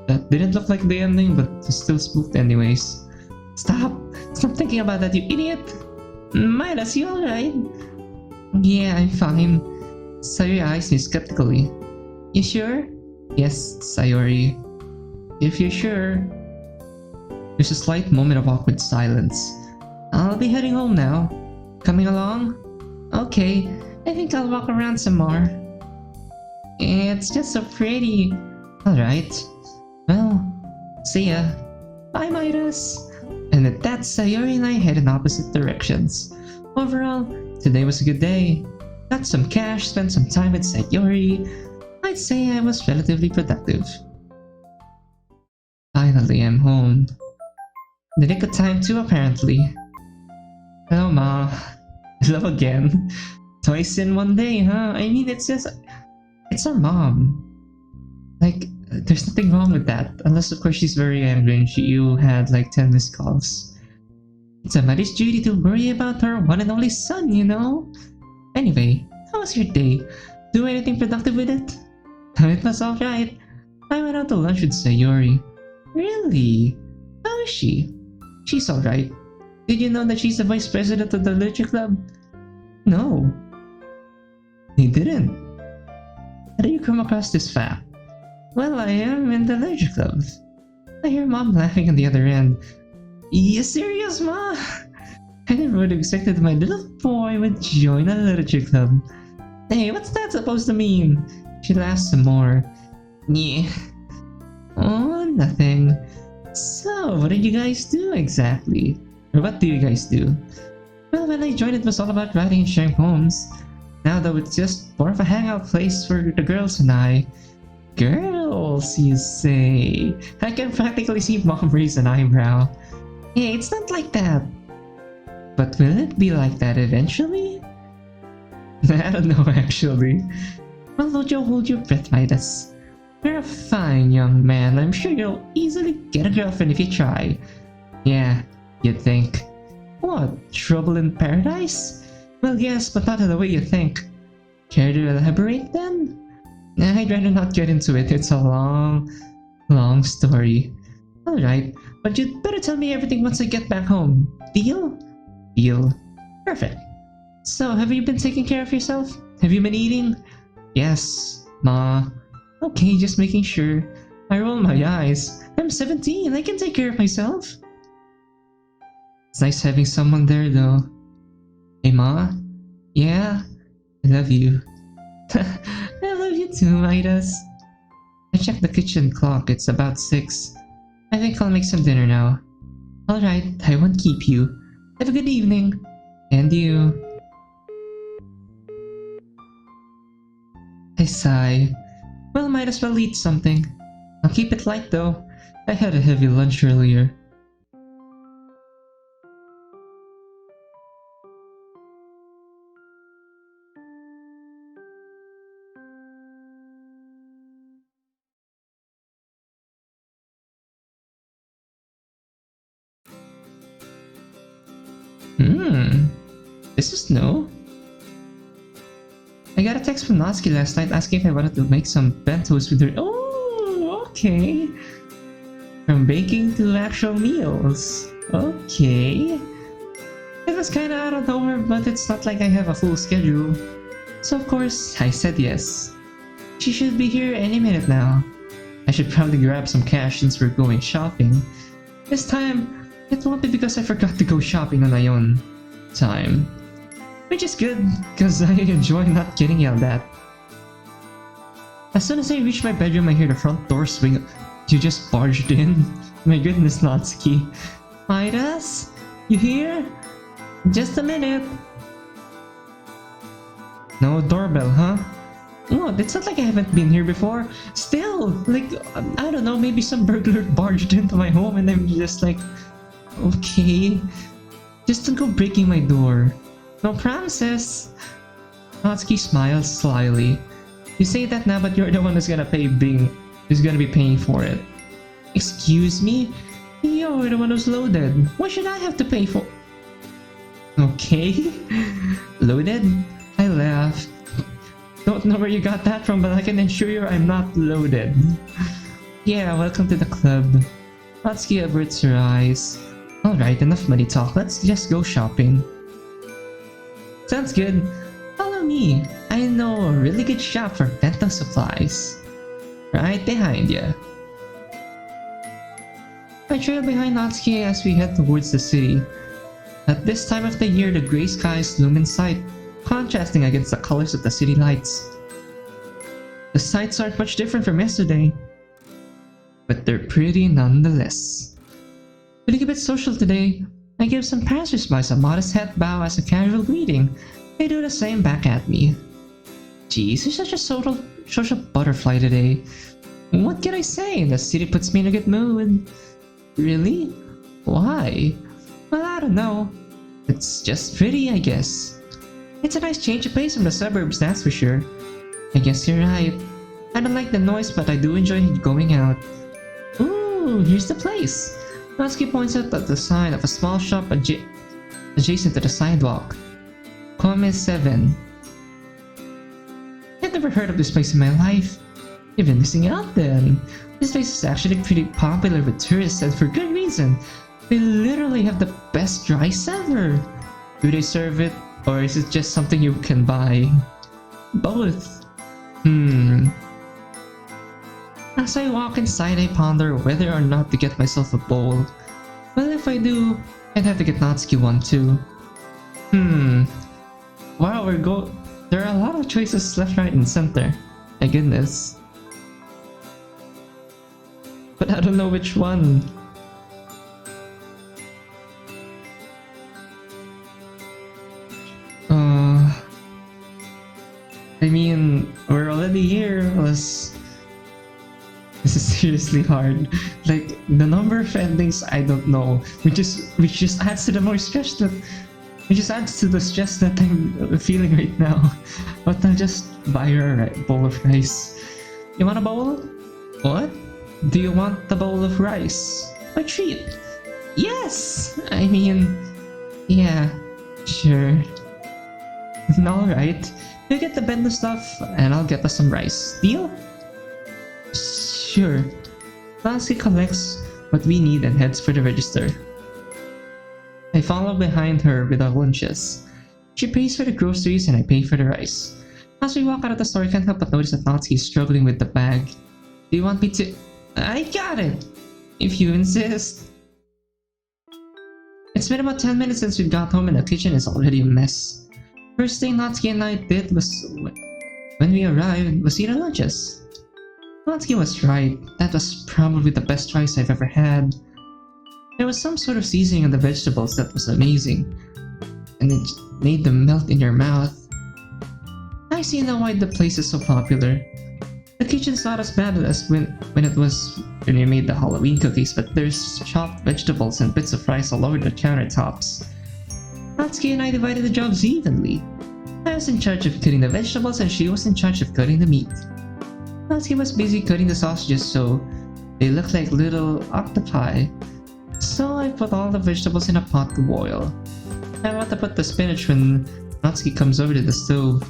that didn't look like the ending, but was still spooked anyways. Stop thinking about that, you idiot! Midas, you alright? Yeah, I'm fine. Sayori eyes me skeptically. You sure? Yes, Sayori. If you're sure. There's a slight moment of awkward silence. I'll be heading home now. Coming along? Okay, I think I'll walk around some more. It's just so pretty. Alright. Well, see ya. Bye, Midas. And at that, Sayori and I head in opposite directions. Overall, today was a good day. Got some cash, spent some time with Sayori. I'd say I was relatively productive. Finally, I'm home. The nick of time too, apparently. Hello, Ma. Hello again. Twice in one day, huh? I mean, it's our mom. Like, there's nothing wrong with that. Unless, of course, she's very angry and you had like 10 missed calls. It's a mother's duty to worry about her one and only son, you know? Anyway, how was your day? Do anything productive with it? It was alright. I went out to lunch with Sayori. Really? How is she? She's alright. Did you know that she's the vice president of the literature club? No. You didn't? How did you come across this fact? Well, I am in the literature club. I hear Mom laughing on the other end. You serious, Ma? I never would have expected my little boy would join a literature club. Hey, what's that supposed to mean? She laughs some more. Yeah. Oh, nothing. So, what did you guys do exactly? Or what do you guys do? Well, when I joined, it was all about writing and sharing poems. Now, though, it's just more of a hangout place for the girls and I. Girls, you say? I can practically see Mom raise an eyebrow. Hey, it's not like that. But will it be like that eventually? I don't know, actually. Well, don't you hold your breath, Midas. You're a fine young man. I'm sure you'll easily get a girlfriend if you try. Yeah, you'd think. What, trouble in paradise? Well, yes, but not in the way you think. Care to elaborate then? I'd rather not get into it. It's a long story. Alright, but you'd better tell me everything once I get back home. Deal? Deal. Perfect. So, have you been taking care of yourself? Have you been eating? Yes, Ma. Okay, just making sure. I roll my eyes. I'm 17, I can take care of myself. It's nice having someone there though. Hey, Ma? Yeah? I love you. I love you too, Midas. I checked the kitchen clock, it's about 6. I think I'll make some dinner now. Alright, I won't keep you. Have a good evening. And you. I sigh. Well, might as well eat something. I'll keep it light though. I had a heavy lunch earlier. This is new. I got a text from Natsuki last night asking if I wanted to make some bentos with her. Oh, okay. From baking to actual meals. Okay. It was kinda out of nowhere, but it's not like I have a full schedule. So of course, I said yes. She should be here any minute now. I should probably grab some cash since we're going shopping. This time, it won't be because I forgot to go shopping on my own time. Which is good, because I enjoy not getting yelled at. As soon as I reach my bedroom, I hear the front door swing. You just barged in? My goodness, Natsuki. Midas? You here? Just a minute. No doorbell, huh? What? It's not like I haven't been here before. Still, like, I don't know, maybe some burglar barged into my home and I'm just like, okay. Just don't go breaking my door. No promises. Natsuki smiles slyly. You say that now, but you're the one who's gonna be paying for it. Excuse me? You're the one who's loaded. Why should I have to pay for? Okay. Loaded? I laugh. Don't know where you got that from, but I can assure you I'm not loaded. Yeah, welcome to the club. Natsuki averts her eyes. Alright, enough money talk. Let's just go shopping. Sounds good. Follow me. I know a really good shop for bento supplies. Right behind you. I trail behind Natsuki as we head towards the city. At this time of the year, the grey skies loom in sight, contrasting against the colors of the city lights. The sights aren't much different from yesterday, but they're pretty nonetheless. Feeling a bit social today, I give some passersby a modest head bow as a casual greeting, They do the same back at me. Geez, you're such a social butterfly today. What can I say? The city puts me in a good mood. Really? Why? Well, I don't know. It's just pretty, I guess. It's a nice change of pace from the suburbs, that's for sure. I guess you're right. I don't like the noise, but I do enjoy going out. Ooh, here's the place. Natsuki points out at the sign of a small shop adjacent to the sidewalk. Come 7. I've never heard of this place in my life. You've been missing out then. This place is actually pretty popular with tourists, and for good reason. They literally have the best rice ever. Do they serve it, or is it just something you can buy? Both. As I walk inside, I ponder whether or not to get myself a bowl. Well, if I do, I'd have to get Natsuki one too. Wow, there are a lot of choices left, right, and center. My goodness. But I don't know which one. I mean, we're already here. This is seriously hard. Like, the number of endings, I don't know. Which just adds to the more stress that I'm feeling right now. But I'll just buy her a bowl of rice. You want a bowl? What? Do you want the bowl of rice? A treat? Yes! I mean, yeah, sure. Alright, you get the bento stuff and I'll get us some rice. Deal? Sure. Natsuki collects what we need and heads for the register. I follow behind her with our lunches. She pays for the groceries and I pay for the rice. As we walk out of the store, I can't help but notice that Natsuki is struggling with the bag. Do you want me to... I got it! If you insist. It's been about 10 minutes since we got home and the kitchen is already a mess. First thing Natsuki and I did when we arrived was eat our lunches. Natsuki was right. That was probably the best rice I've ever had. There was some sort of seasoning on the vegetables that was amazing, and it made them melt in your mouth. I see now why the place is so popular. The kitchen's not as bad as when we made the Halloween cookies, but there's chopped vegetables and bits of rice all over the countertops. Natsuki and I divided the jobs evenly. I was in charge of cutting the vegetables and she was in charge of cutting the meat. Natsuki was busy cutting the sausages so they looked like little octopi. So I put all the vegetables in a pot to boil. I want to put the spinach when Natsuki comes over to the stove.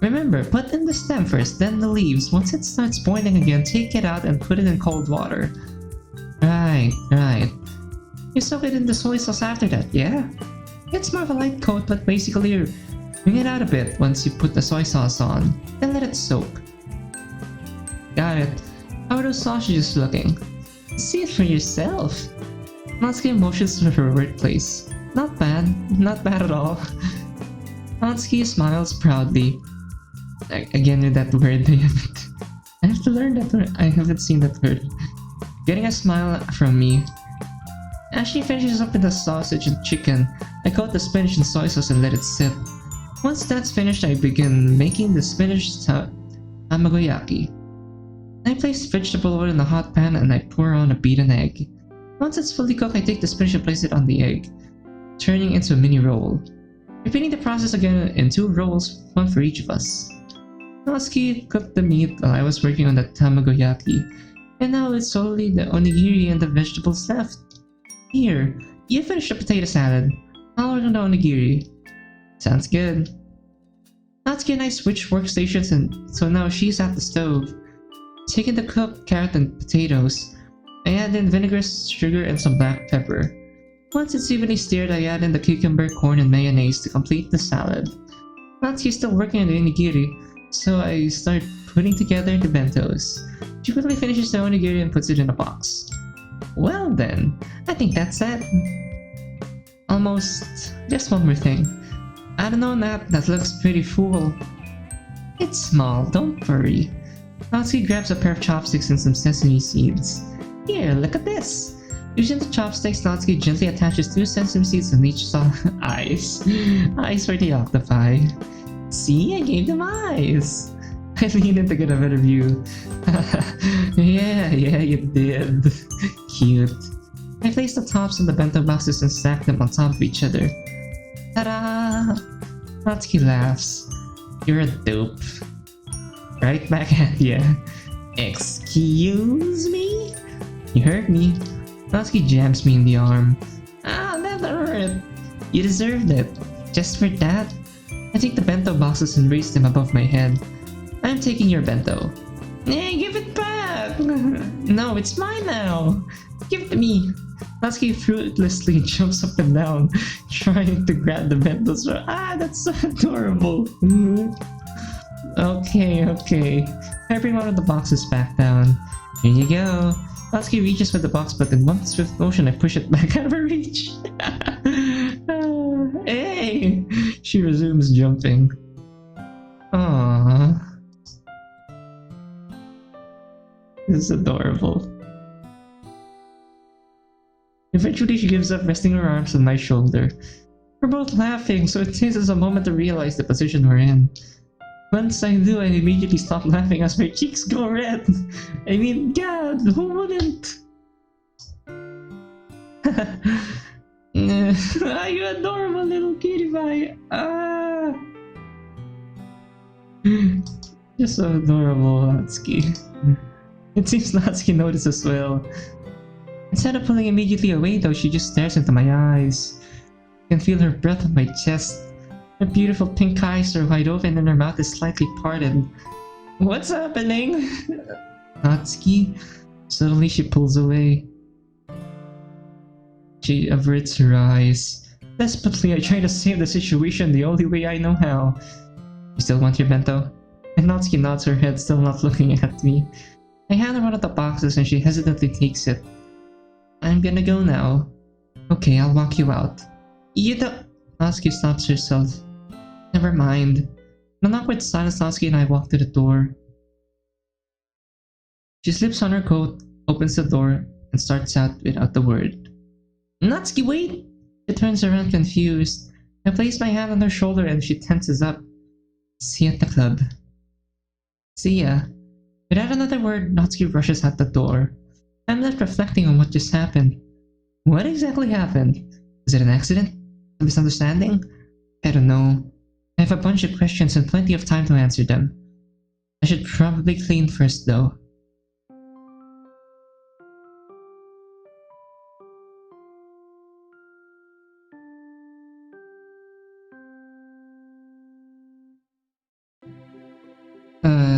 Remember, put in the stem first, then the leaves. Once it starts boiling again, take it out and put it in cold water. Right. You soak it in the soy sauce after that, yeah? It's more of a light coat, but basically you wring it out a bit once you put the soy sauce on. Then let it soak. Got it. How are those sausages looking? See it for yourself. Natsuki motions to her workplace. Not bad at all. Natsuki smiles proudly. Again with that word, I have to learn that word. I haven't seen that word. Getting a smile from me. As she finishes up with the sausage and chicken, I coat the spinach in soy sauce and let it sit. Once that's finished, I begin making the spinach tamagoyaki. I place vegetable oil in the hot pan and I pour on a beaten egg. Once it's fully cooked, I take the spinach and place it on the egg, turning into a mini roll. Repeating the process again in 2 rolls, one for each of us. Natsuki cooked the meat while I was working on the tamagoyaki, and now it's solely the onigiri and the vegetables left. Here, you finish the potato salad. I'll order the onigiri. Sounds good. Natsuki and I switched workstations and so now she's at the stove. Taking the cooked carrot and potatoes, I add in vinegar, sugar, and some black pepper. Once it's evenly stirred, I add in the cucumber, corn, and mayonnaise to complete the salad. Natsuki is still working on the onigiri, so I start putting together the bentos. She quickly finishes the onigiri and puts it in a box. Well then, I think that's it. Almost. Just one more thing. I don't know, Nat, that looks pretty full. It's small, don't worry. Natsuki grabs a pair of chopsticks and some sesame seeds. Here, look at this. Using the chopsticks, Natsuki gently attaches 2 sesame seeds on each eyes. Eyes for the octopi. See, I gave them eyes. I leaned in to get a better view. yeah, you did. Cute. I placed the tops of the bento boxes and stacked them on top of each other. Ta-da! Natsuki laughs. You're a dope. Right back at ya. Excuse me? You heard me. Natsuki jams me in the arm. Ah, that hurt. You deserved it. Just for that, I take the bento boxes and raise them above my head. I'm taking your bento. Hey, give it back! No, it's mine now. Give it to me. Natsuki fruitlessly jumps up and down, trying to grab the bento. Ah, that's so adorable. Okay. I bring one of the boxes back down. Here you go. Natsuki reaches for the box, but in one swift motion, I push it back out of her reach. Hey! She resumes jumping. Aww. This is adorable. Eventually, she gives up, resting her arms on my shoulder. We're both laughing, so it takes us a moment to realize the position we're in. Once I do, I immediately stop laughing as my cheeks go red. I mean, God, who wouldn't? You adorable little cutie pie. Ah. You're so adorable, Natsuki. It seems Natsuki noticed as well. Instead of pulling immediately away though, she just stares into my eyes. I can feel her breath on my chest. Her beautiful pink eyes are wide open and her mouth is slightly parted. What's happening? Natsuki? Suddenly she pulls away. She averts her eyes. Desperately, I try to save the situation the only way I know how. You still want your bento? And Natsuki nods her head, still not looking at me. I hand her one of the boxes and she hesitantly takes it. I'm gonna go now. Okay, I'll walk you out. You don't... Natsuki stops herself. Never mind. In an awkward silence, Natsuki and I walk to the door. She slips on her coat, opens the door, and starts out without a word. Natsuki, wait! She turns around confused. I place my hand on her shoulder and she tenses up. See you at the club. See ya. Without another word, Natsuki rushes out the door. I'm left reflecting on what just happened. What exactly happened? Was it an accident? A misunderstanding? I don't know. I have a bunch of questions and plenty of time to answer them. I should probably clean first though.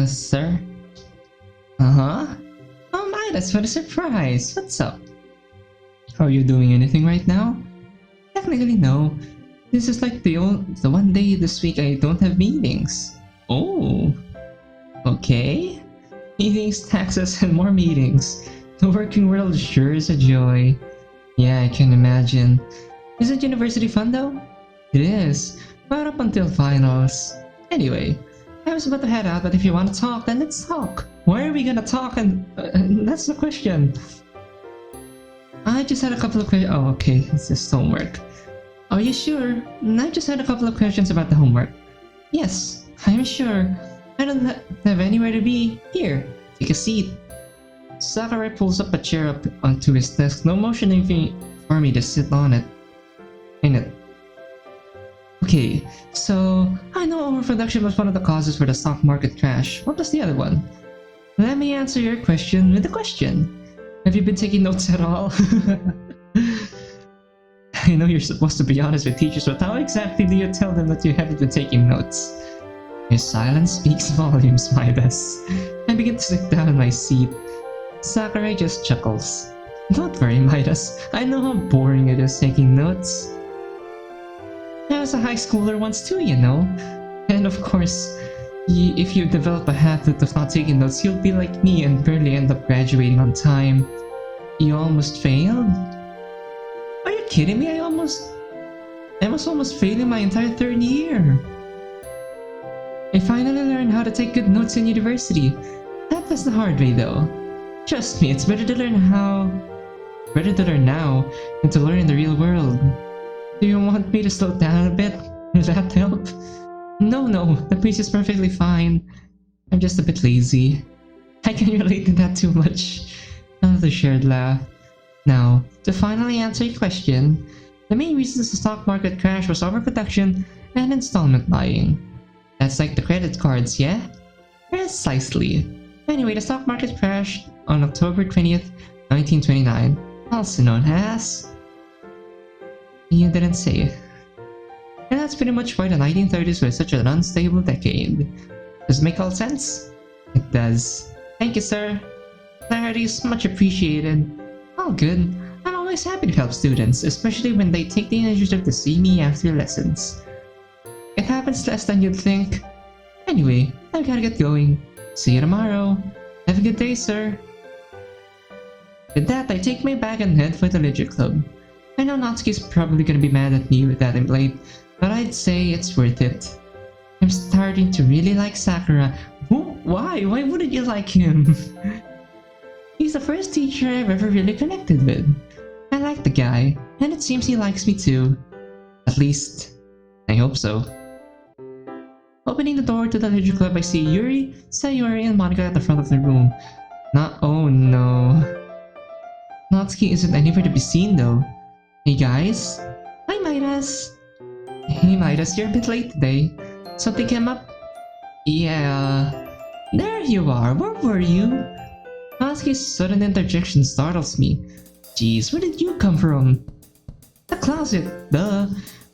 Sir? Uh-huh? Oh my, that's what a surprise! What's up? Are you doing anything right now? Technically no. This is like the one day this week I don't have meetings. Oh. Okay. Meetings, taxes, and more meetings. The working world sure is a joy. Yeah, I can imagine. Isn't university fun though? It is. Right up until finals. Anyway, I was about to head out, but if you want to talk, then let's talk. Why are we gonna talk and... that's the question. I just had a couple of questions. Oh, okay. It's just homework. Are you sure? I just had a couple of questions about the homework. Yes, I'm sure. I don't have anywhere to be. Here, take a seat. Sakurai pulls up a chair up onto his desk, no motioning for me to sit on it. Okay, so I know overproduction was one of the causes for the stock market crash. What was the other one? Let me answer your question with a question. Have you been taking notes at all? I know you're supposed to be honest with teachers, but how exactly do you tell them that you haven't been taking notes? Your silence speaks volumes, Midas. I begin to sit down in my seat. Sakurai just chuckles. Don't worry, Midas. I know how boring it is taking notes. I was a high schooler once too, you know. And of course, if you develop a habit of not taking notes, you'll be like me and barely end up graduating on time. You almost failed? Are you kidding me? I was almost failing my entire third year. I finally learned how to take good notes in university. That was the hard way though. Trust me, it's better to learn how Better to learn now than to learn in the real world. Do you want me to slow down a bit? Will that help? No, the pace is perfectly fine. I'm just a bit lazy. I can relate to that too much. Another shared laugh. Now, to finally answer your question, the main reasons the stock market crash was overproduction and installment buying. That's like the credit cards, yeah? Precisely. Anyway, the stock market crashed on October 20th, 1929, also known as... You didn't say. And that's pretty much why the 1930s was such an unstable decade. Does it make all sense? It does. Thank you, sir. Clarity is much appreciated. All good. I'm always happy to help students, especially when they take the initiative to see me after lessons. It happens less than you'd think. Anyway, I've gotta get going. See you tomorrow. Have a good day, sir. With that, I take my bag and head for the Leisure Club. I know Natsuki's probably gonna be mad at me that I'm late, but I'd say it's worth it. I'm starting to really like Sakura. Why? Why wouldn't you like him? He's the first teacher I've ever really connected with. I like the guy, and it seems he likes me too. At least, I hope so. Opening the door to the Leisure Club, I see Yuri, Sayori, and Monica at the front of the room. Oh no. Natsuki isn't anywhere to be seen though. Hey guys. Hi Midas. Hey Midas, you're a bit late today. Something came up? Yeah. There you are, where were you? Natsuki's sudden interjection startles me. Jeez, where did you come from? The closet, duh.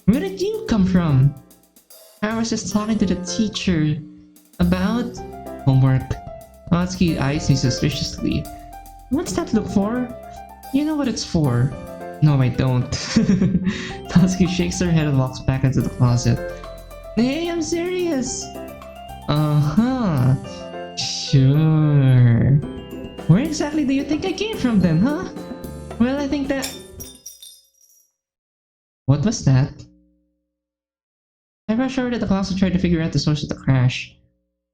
Where did you come from? I was just talking to the teacher about homework. Natsuki eyes me suspiciously. What's that look for? You know what it's for. No, I don't. Natsuki shakes her head and walks back into the closet. Hey, I'm serious. Uh-huh. Sure. Where exactly do you think I came from then, huh? Well, I think that... What was that? I rush over to the closet and try to figure out the source of the crash.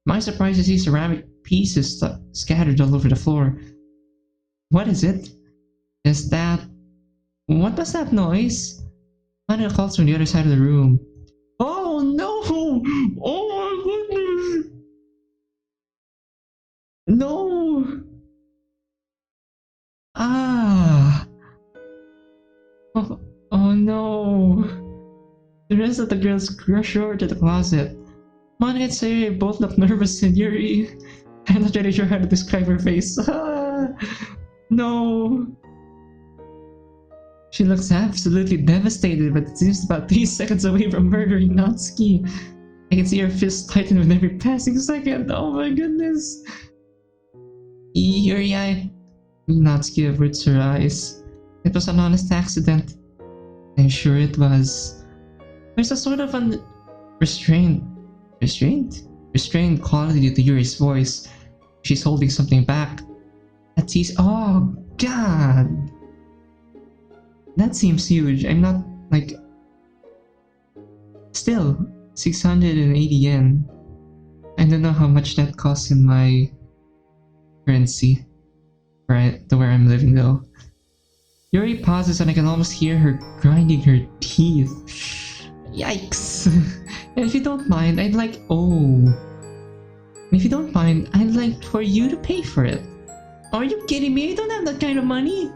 My surprise to see ceramic pieces scattered all over the floor. What is it? Is that... What was that noise? Monica calls from the other side of the room. Oh no! Oh my goodness! No! Ah! Oh no! The rest of the girls rush over to the closet. Monica and Sayori both look nervous and Yuri. I'm not really sure how to describe her face. Ah, no! She looks absolutely devastated, but it seems about 3 seconds away from murdering Natsuki. I can see her fist tighten with every passing second. Oh my goodness! Yuri, Natsuki averts her eyes. It was an honest accident. I'm sure it was. There's a sort of restrained quality to Yuri's voice. She's holding something back. Oh god! That seems huge. I'm not, like... Still, 680 yen. I don't know how much that costs in my currency. Right, to where I'm living though. Yuri pauses and I can almost hear her grinding her teeth. Yikes! And if you don't mind, I'd like... If you don't mind, I'd like for you to pay for it. Are you kidding me? I don't have that kind of money!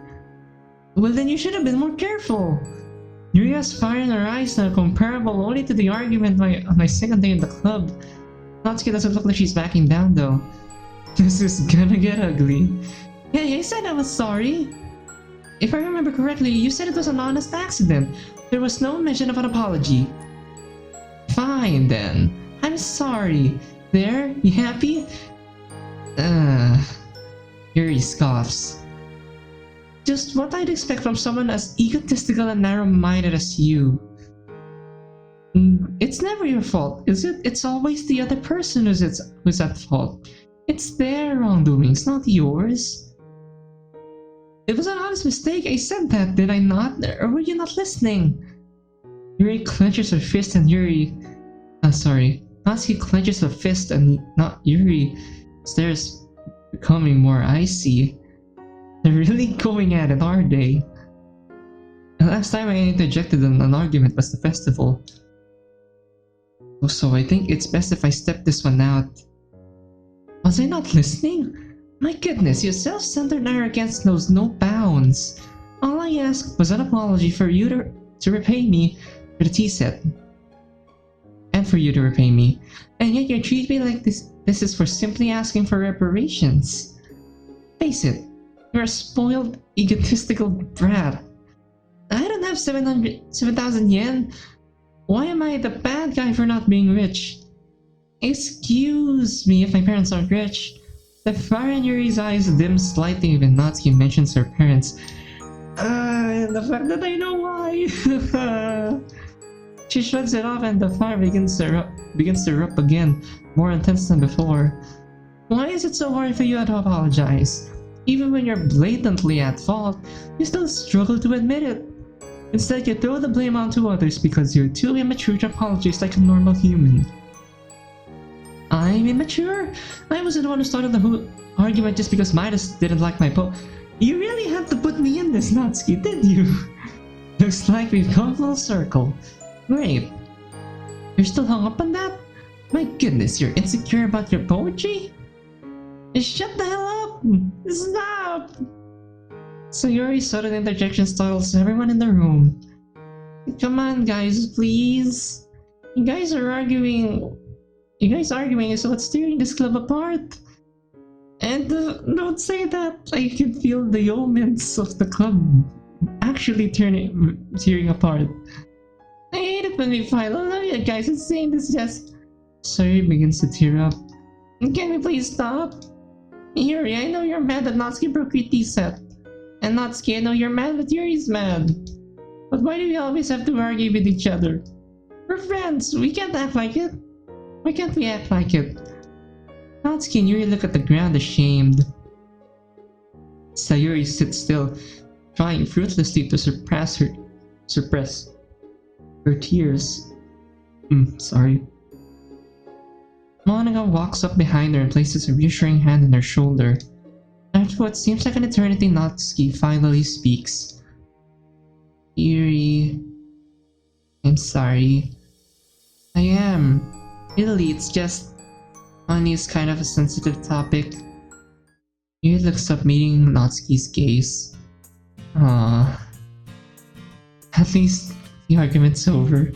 Well then you should have been more careful! Yuri has fire in her eyes that are comparable only to the argument on my second day in the club. Natsuki doesn't look like she's backing down though. This is gonna get ugly. Hey, I said I was sorry! If I remember correctly, you said it was an honest accident. There was no mention of an apology. Fine then. I'm sorry. There? You happy? Yuri scoffs. Just what I'd expect from someone as egotistical and narrow-minded as you. It's never your fault, is it? It's always the other person who's at fault. It's their wrongdoings, not yours. It was an honest mistake. I said that, did I not? Or were you not listening? Yuri clenches her fist and Natsuki clenches her fist and not Yuri stares becoming more icy. They're really going at it, aren't they? The last time I interjected in an argument was the festival. So I think it's best if I step this one out. Was I not listening? My goodness, your self-centered arrogance knows no bounds. All I asked was an apology for you to repay me for the tea set. And for you to repay me. And yet you treat me like this is for simply asking for reparations. Face it, you're a spoiled, egotistical brat. I don't have 7,000 yen. Why am I the bad guy for not being rich? Excuse me if my parents aren't rich. The fire in Yuri's eyes dims slightly when Natsuki mentions her parents. And the fact that I know why. She shrugs it off and the fire begins to erupt again, more intense than before. Why is it so hard for you to apologize? Even when you're blatantly at fault, you still struggle to admit it. Instead, you throw the blame onto others because you're too immature to apologize like a normal human. I'm immature? I wasn't the one who started the whole argument just because Midas didn't like my You really had to put me in this, Natsuki, did you? Looks like we've come full circle. Great. You're still hung up on that? My goodness, you're insecure about your poetry? Shut the hell up! Stop! Sayori's sudden interjection startles everyone in the room. Come on, guys, please. You guys arguing is what's tearing this club apart. And don't say that. I can feel the omens of the club actually tearing apart. I hate it when we fight. I love you guys. It's saying this just. Sayori begins to tear up. Can we please stop? Yuri, I know you're mad that Natsuki broke your tea set. And Natsuki, I know you're mad that Yuri's mad. But why do we always have to argue with each other? We're friends. We can't act like it. Why can't we act like it? Natsuki and Yuri look at the ground ashamed. Sayori sits still, trying fruitlessly to suppress her tears. Sorry. Monica walks up behind her and places a reassuring hand on her shoulder. After what seems like an eternity, Natsuki finally speaks. Yuri, I'm sorry. I am. Really, it's just... money is kind of a sensitive topic. Yuri looks up, meeting Natsuki's gaze. Ah, at least the argument's over.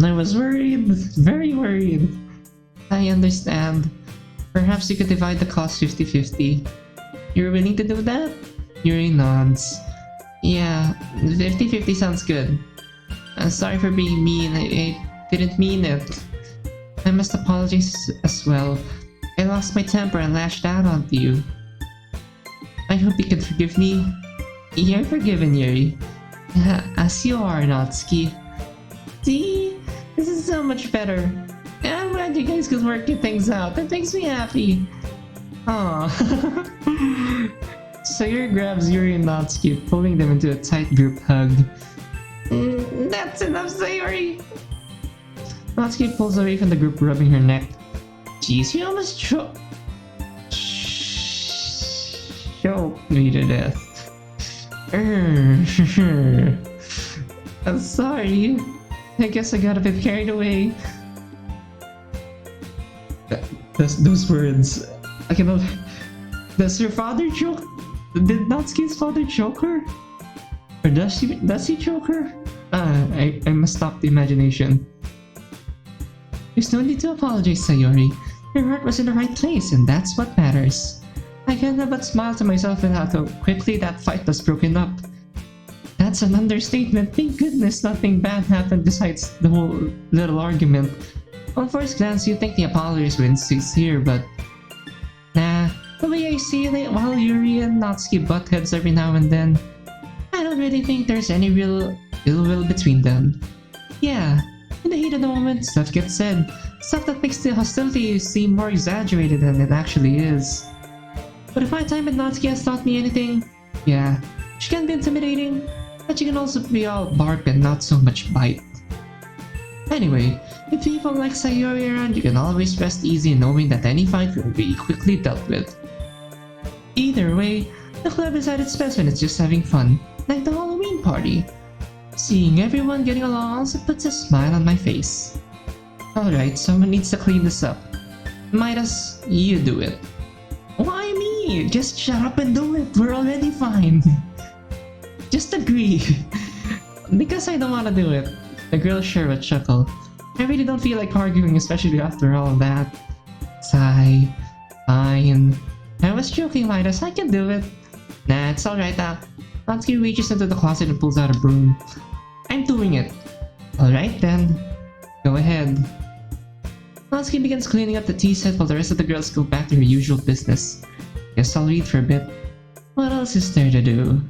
I was worried, very worried. I understand. Perhaps you could divide the cost 50-50. You're willing to do that? Yuri nods. Yeah, 50-50 sounds good. I'm sorry for being mean, I didn't mean it. I must apologize as well. I lost my temper and lashed out onto you. I hope you can forgive me. You're forgiven, Yuri. As you are, Natsuki. See? This is so much better. I'm glad you guys could work your things out. That makes me happy. Aww. Sayori grabs Yuri and Natsuki, pulling them into a tight group hug. That's enough, Sayori! Natsuki pulls away from the group, rubbing her neck. Jeez, you almost choked me to death. I'm sorry. I guess I got a bit carried away. Those words. I cannot. Does her father choke? Did Natsuki's father choke her? Or does he choke her? I must stop the imagination. There's no need to apologize, Sayori. Your heart was in the right place, and that's what matters. I can't help but smile to myself at how quickly that fight was broken up. That's an understatement. Thank goodness nothing bad happened besides the whole little argument. On first glance, you'd think the apologies were insincere, but... Nah, the way I see it, while Yuri and Natsuki butt heads every now and then, I don't really think there's any real ill will between them. Yeah, in the heat of the moment, stuff gets said. Stuff that makes the hostility seem more exaggerated than it actually is. But if my time with Natsuki has taught me anything, yeah, she can be intimidating, but she can also be all bark and not so much bite. Anyway, with people like Sayori around, you can always rest easy knowing that any fight will be quickly dealt with. Either way, The club is at its best when it's just having fun, like the Halloween party. Seeing everyone getting along also puts a smile on my face. Alright, someone needs to clean this up. Midas, you do it. Why me? Just shut up and do it. We're already fine. Just agree. Because I don't want to do it. The girl sure would chuckle. I really don't feel like arguing, especially after all of that. Sigh. Fine. I was joking, Midas. I can do it. Nah, it's alright. Natsuki reaches into the closet and pulls out a broom. I'm doing it. Alright then. Go ahead. Natsuki begins cleaning up the tea set while the rest of the girls go back to her usual business. Guess I'll read for a bit. What else is there to do?